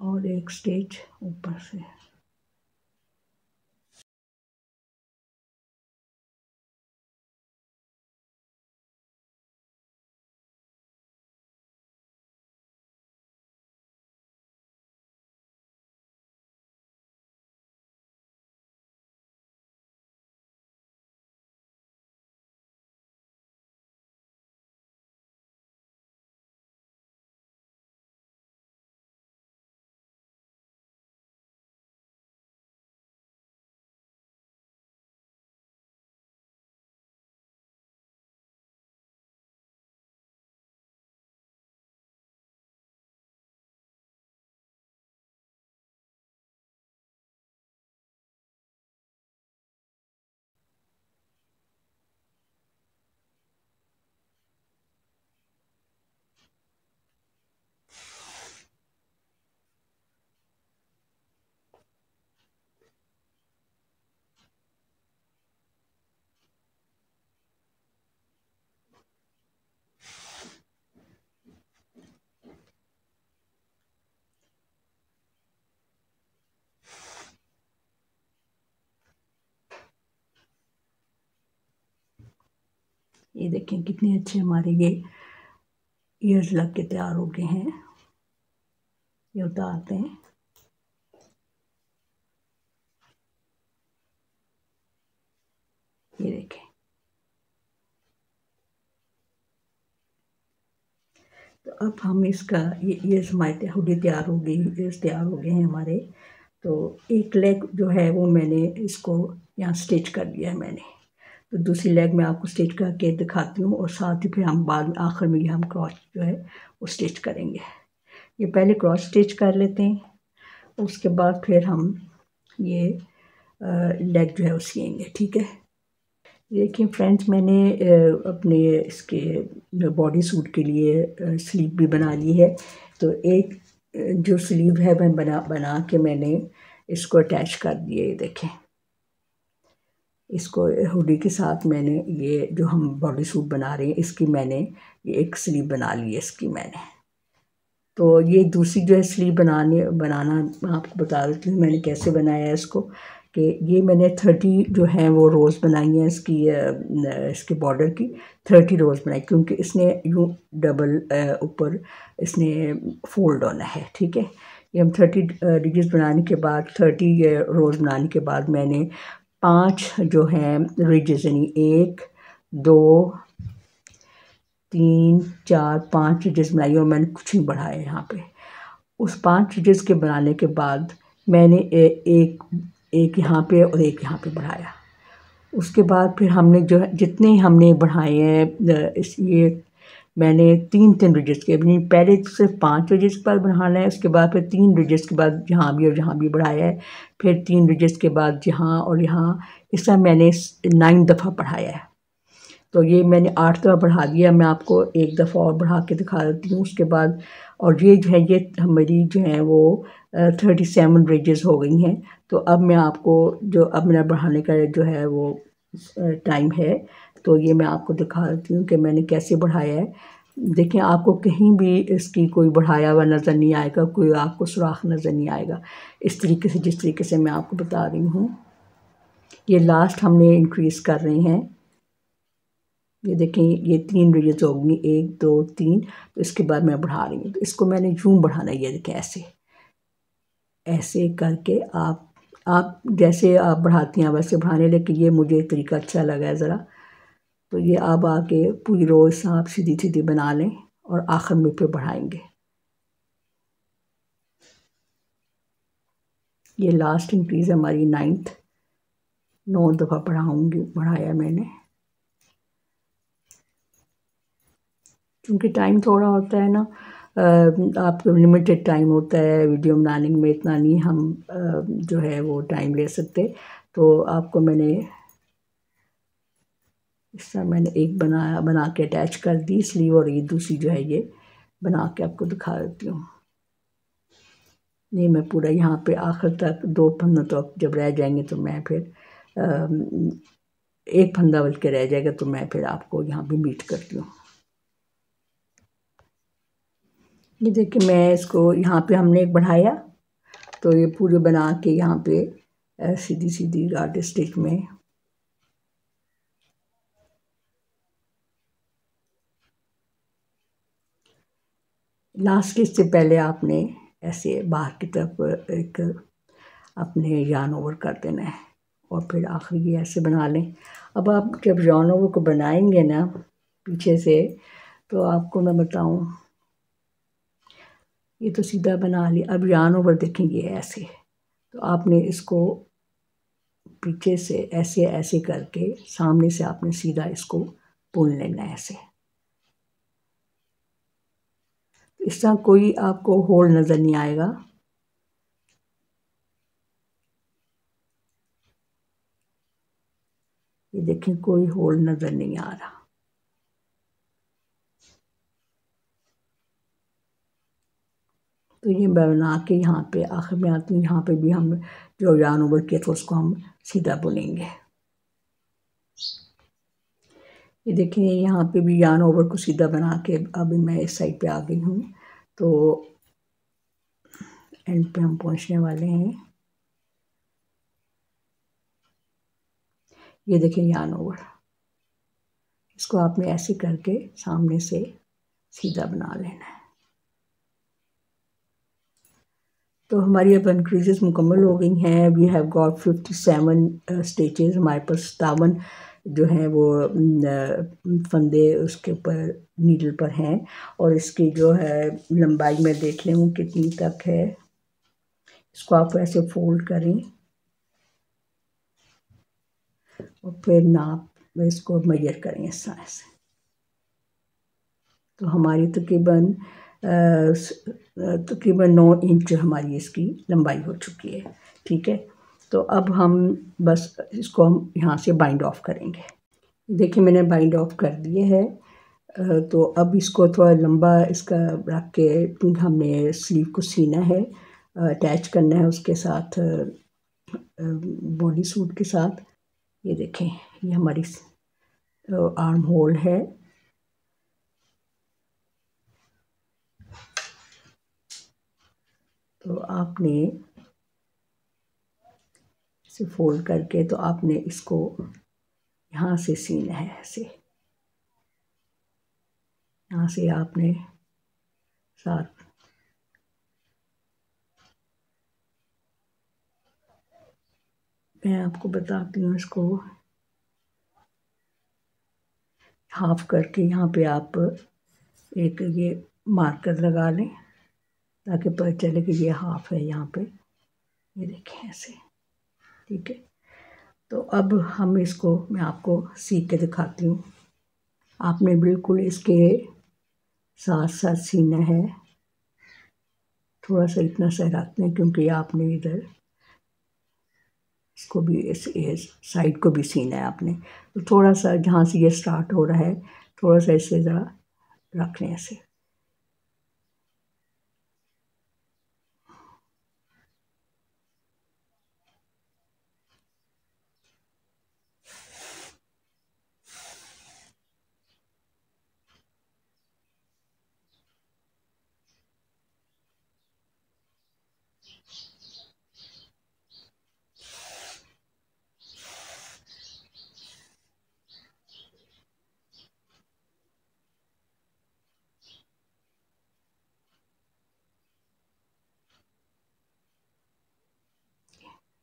और एक स्टिच ऊपर से। ये देखें कितने अच्छे हमारे ये ईयर्स लग के तैयार हो गए हैं। ये उतारते हैं, ये देखें। तो अब हम इसका ये हमारे हुडी तैयार हो गई, ईयर्स तैयार हो गए हैं हमारे। तो एक लेग जो है वो मैंने इसको यहाँ स्टिच कर दिया है मैंने। तो दूसरी लेग में आपको स्टिच करके दिखाती हूँ, और साथ ही फिर हम बाद में आखिर में ये हम क्रॉस जो है वो स्टिच करेंगे। ये पहले क्रॉस स्टिच कर लेते हैं, उसके बाद फिर हम ये लेग जो है वो सिएंगे, ठीक है। देखिए फ्रेंड्स, मैंने अपने इसके बॉडी सूट के लिए स्लीव भी बना ली है। तो एक जो स्लीव है मैं बना के मैंने इसको अटैच कर दिए। ये देखें, इसको हुडी के साथ मैंने ये जो हम बॉडी सूट बना रहे हैं इसकी मैंने ये एक स्लीव बना ली है इसकी मैंने। तो ये दूसरी जो है स्लीव बनाना मैं आपको बता देती हूँ मैंने कैसे बनाया है इसको। कि ये मैंने 30 जो है वो रोज़ बनाई हैं इसके बॉर्डर की 30 रोज़ बनाई, क्योंकि इसने यूँ डबल ऊपर इसने फोल्ड होना है, ठीक है। ये हम 30 डिजिट बनाने के बाद 30 रोज़ बनाने के बाद मैंने 5 जो हैं रिजेस, यानी 1 2 3 4 5 रिजेस बनाई, और मैंने कुछ नहीं बढ़ाया यहाँ पे। उस 5 रिजेस के बनाने के बाद मैंने एक यहाँ पे और एक यहाँ पे बढ़ाया, उसके बाद फिर हमने जो है जितने हमने बढ़ाए हैं इस ये मैंने 3 रिजेक्ट्स के अपनी पहले सिर्फ 5 रिजेक्ट्स के बाद बढ़ाना है, उसके बाद फिर 3 रिजेक्ट्स के बाद यहाँ भी और यहाँ भी बढ़ाया है, फिर 3 रिजेक्ट्स के बाद यहाँ और यहाँ, इस तरह मैंने 9 दफ़ा बढ़ाया है। तो ये मैंने 8 दफ़ा बढ़ा दिया। मैं आपको एक दफ़ा और बढ़ा के दिखा देती हूँ उसके बाद। और ये जो है ये हमारी जो है वो 37 रिजेक्ट्स हो गई हैं। तो अब मैं आपको जो अब मेरा बढ़ाने का जो है वो टाइम है, तो ये मैं आपको दिखा देती हूँ कि मैंने कैसे बढ़ाया है। देखें, आपको कहीं भी इसकी कोई बढ़ाया हुआ नज़र नहीं आएगा, कोई आपको सुराख नज़र नहीं आएगा इस तरीके से, जिस तरीके से मैं आपको बता रही हूँ। ये लास्ट हमने इंक्रीज़ कर रहे हैं। ये देखें, ये 3 रिजेक्ट्स हो गई, 1 2 3। तो इसके बाद मैं बढ़ा रही हूँ, तो इसको मैंने यूँ बढ़ाना है। ये देखें, ऐसे ऐसे करके आप जैसे आप बढ़ाती हैं वैसे बढ़ाने, लेकिन ये मुझे तरीका अच्छा लगा है ज़रा। तो ये अब आके पूरी रोज़ आप सीधी सीधी बना लें और आखिर में फिर बढ़ाएंगे। ये लास्ट इंक्रीज़ हमारी 9 दफ़ा बढ़ाया मैंने, क्योंकि टाइम थोड़ा होता है ना, आपको लिमिटेड टाइम होता है वीडियो बनाने में, इतना नहीं हम जो है वो टाइम ले सकते। तो आपको मैंने इस तरह मैंने एक बना के अटैच कर दी स्लीव, और ये दूसरी जो है ये बना के आपको दिखा देती हूँ। नहीं, मैं पूरा यहाँ पे आखिर तक 2 फंदों तक जब रह जाएंगे तो मैं फिर एक फंदा बल्कि रह जाएगा, तो मैं फिर आपको यहाँ पे मीट करती हूँ। ये देखिए, मैं इसको यहाँ पे हमने एक बढ़ाया, तो ये पूरे बना के यहाँ पे सीधी सीधी गार्ड स्टिच में लास्ट स्टिच से पहले आपने ऐसे बाहर की तरफ एक अपने यार्न ओवर कर देना है, और फिर आखिर ये ऐसे बना लें। अब आप जब यार्न ओवर को बनाएंगे ना पीछे से, तो आपको मैं बताऊं, ये तो सीधा बना लिया। अब यार्न ओवर देखेंगे ऐसे, तो आपने इसको पीछे से ऐसे ऐसे करके सामने से आपने सीधा इसको पुल लेना है ऐसे। इस तरह कोई आपको होल नज़र नहीं आएगा। ये देखें, कोई होल नज़र नहीं आ रहा। तो ये बना के यहाँ पे आखिर में आती हूँ, यहाँ पे भी हम जो यार्न ओवर किया था उसको हम सीधा बुनेंगे। ये देखें, यहाँ पे भी यार्न ओवर को सीधा बना के अभी मैं इस साइड पे आ गई हूँ। तो एंड पे हम पहुँचने वाले हैं। ये देखें यार्न ओवर, इसको आपने ऐसे करके सामने से सीधा बना लेना है। तो हमारी अब इंक्रीजेस मुकम्मल हो गई हैं। We have got 57 stitches. हमारे पास 57 जो हैं वो फंदे उसके ऊपर नीडल पर हैं, और इसकी जो है लंबाई में देख लें वो कितनी तक है। इसको आप ऐसे फोल्ड करें और फिर नाप इसको मेजर करें इस तरह से। तो हमारी तकरीबन 9 इंच हमारी इसकी लंबाई हो चुकी है। ठीक है, तो अब हम बस इसको हम यहाँ से बाइंड ऑफ करेंगे। देखिए, मैंने बाइंड ऑफ कर दिए है। तो अब इसको थोड़ा लंबा इसका रख के हमने स्लीव को सीना है, अटैच करना है उसके साथ, बॉडी सूट के साथ। ये देखें, ये हमारी आर्म होल है। तो आपने इसे फोल्ड करके तो आपने इसको यहाँ से सीना है ऐसे, यहाँ से आपने साथ मैं आपको बताती हूँ, इसको हाफ करके यहाँ पे आप एक ये मार्कर लगा लें ताकि पता चले कि ये हाफ है यहाँ पे। ये देखें ऐसे, ठीक है। तो अब हम इसको मैं आपको सीख के दिखाती हूँ। आपने बिल्कुल इसके साथ साथ सीना है। थोड़ा सा इतना सा रखते हैं क्योंकि आपने इधर इसको भी इस साइड को भी सीना है आपने। तो थोड़ा सा जहाँ से ये स्टार्ट हो रहा है थोड़ा सा इससे ज़रा रख लें ऐसे।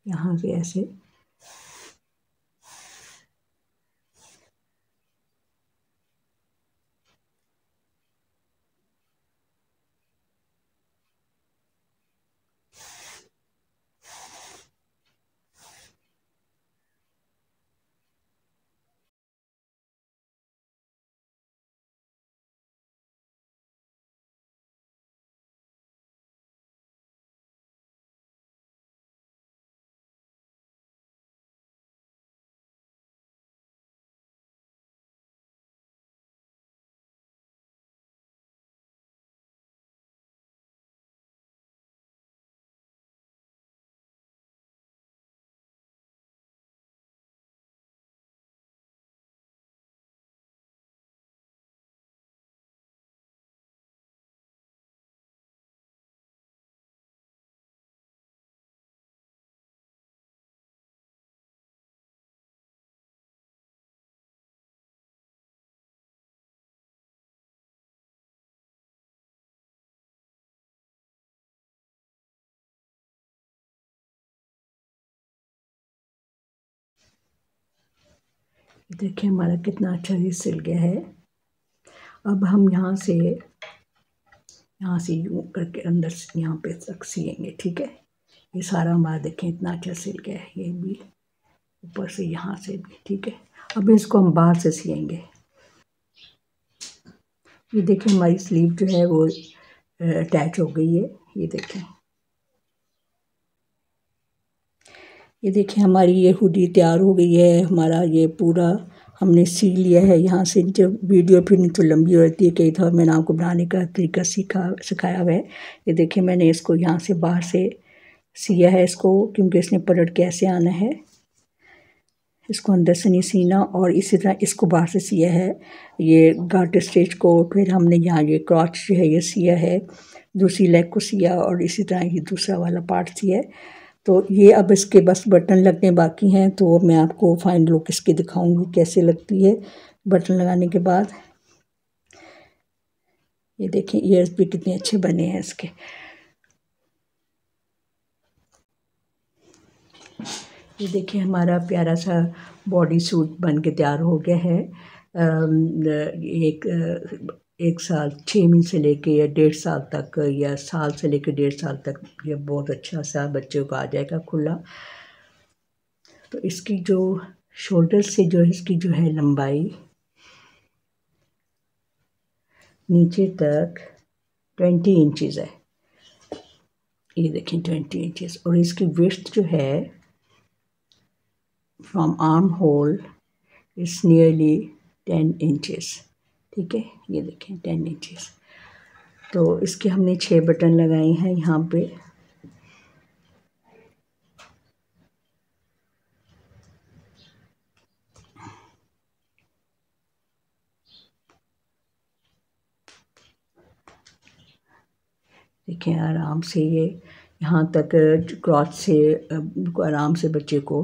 यहाँ से ऐसे देखिए हमारा कितना अच्छा ये सिल गया है। अब हम यहाँ से यूँ करके अंदर से यहाँ पे तक सिलेंगे। ठीक है, ये सारा हमारा देखें इतना अच्छा सिल गया है, ये भी ऊपर से यहाँ से भी। ठीक है, अब इसको हम बाहर से सिलेंगे। ये देखिए हमारी स्लीव जो है वो अटैच हो गई है। ये देखें, ये देखिए हमारी ये हुडी तैयार हो गई है। हमारा ये पूरा हमने सी लिया है। यहाँ से जब वीडियो फिर नहीं तो लंबी हो जाती है, कई दफ़ा मैंने आपको बनाने का तरीका सिखाया हुआ है। ये देखिए मैंने इसको यहाँ से बाहर से सिया है इसको, क्योंकि इसने पलट के ऐसे आना है, इसको अंदर से नहीं सीना। और इसी तरह इसको बाहर से सिया है ये गार्टर स्टिच को। फिर हमने यहाँ ये क्रॉच जो है ये सिया है, दूसरी लेग को सिया, और इसी तरह ये दूसरा वाला पार्ट सिया है। तो ये अब इसके बस बटन लगने बाकी हैं, तो मैं आपको फाइनल लुक इसकी दिखाऊंगी कैसे लगती है बटन लगाने के बाद। ये देखें ईयर्स भी कितने अच्छे बने हैं इसके। ये देखिए हमारा प्यारा सा बॉडी सूट बन के तैयार हो गया है। एक साल 6 महीने से लेके या 1.5 साल तक, या साल से लेके 1.5 साल तक ये बहुत अच्छा सा बच्चों को आ जाएगा खुला। तो इसकी जो शोल्डर से जो इसकी जो है लंबाई नीचे तक 20 इंचज़ है। ये देखें 20 इंचज़। और इसकी विड्थ जो है from arm hole is nearly 10 inches. ठीक है, ये देखें 10 इंचज़। तो इसके हमने 6 बटन लगाए हैं यहाँ पे। देखें आराम से ये यहाँ तक क्रॉच से आराम से बच्चे को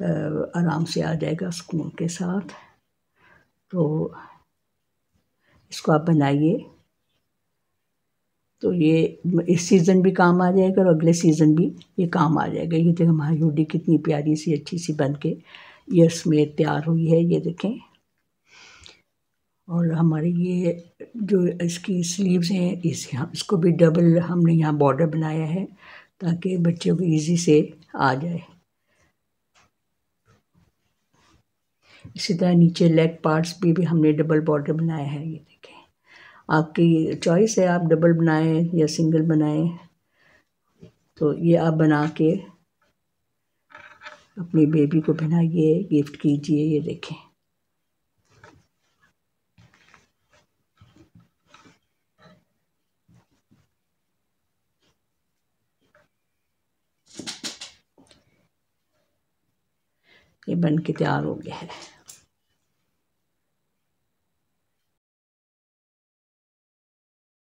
आराम से आ जाएगा सुकून के साथ। तो इसको आप बनाइए, तो ये इस सीज़न भी काम आ जाएगा और अगले सीज़न भी ये काम आ जाएगा। ये देखिए हमारी हुडी कितनी प्यारी सी अच्छी सी बन के ईयर्स में तैयार हुई है, ये देखें। और हमारी ये जो इसकी स्लीव्स हैं इसको भी डबल हमने यहाँ बॉर्डर बनाया है ताकि बच्चों को इजी से आ जाए। इसी तरह नीचे लेग पार्ट्स भी हमने डबल बॉर्डर बनाया है। ये देखें, आपकी चॉइस है, आप डबल बनाएं या सिंगल बनाएं। तो ये आप बना के अपनी बेबी को पहनाइए, गिफ्ट कीजिए। ये देखें, ये बन के तैयार हो गया है।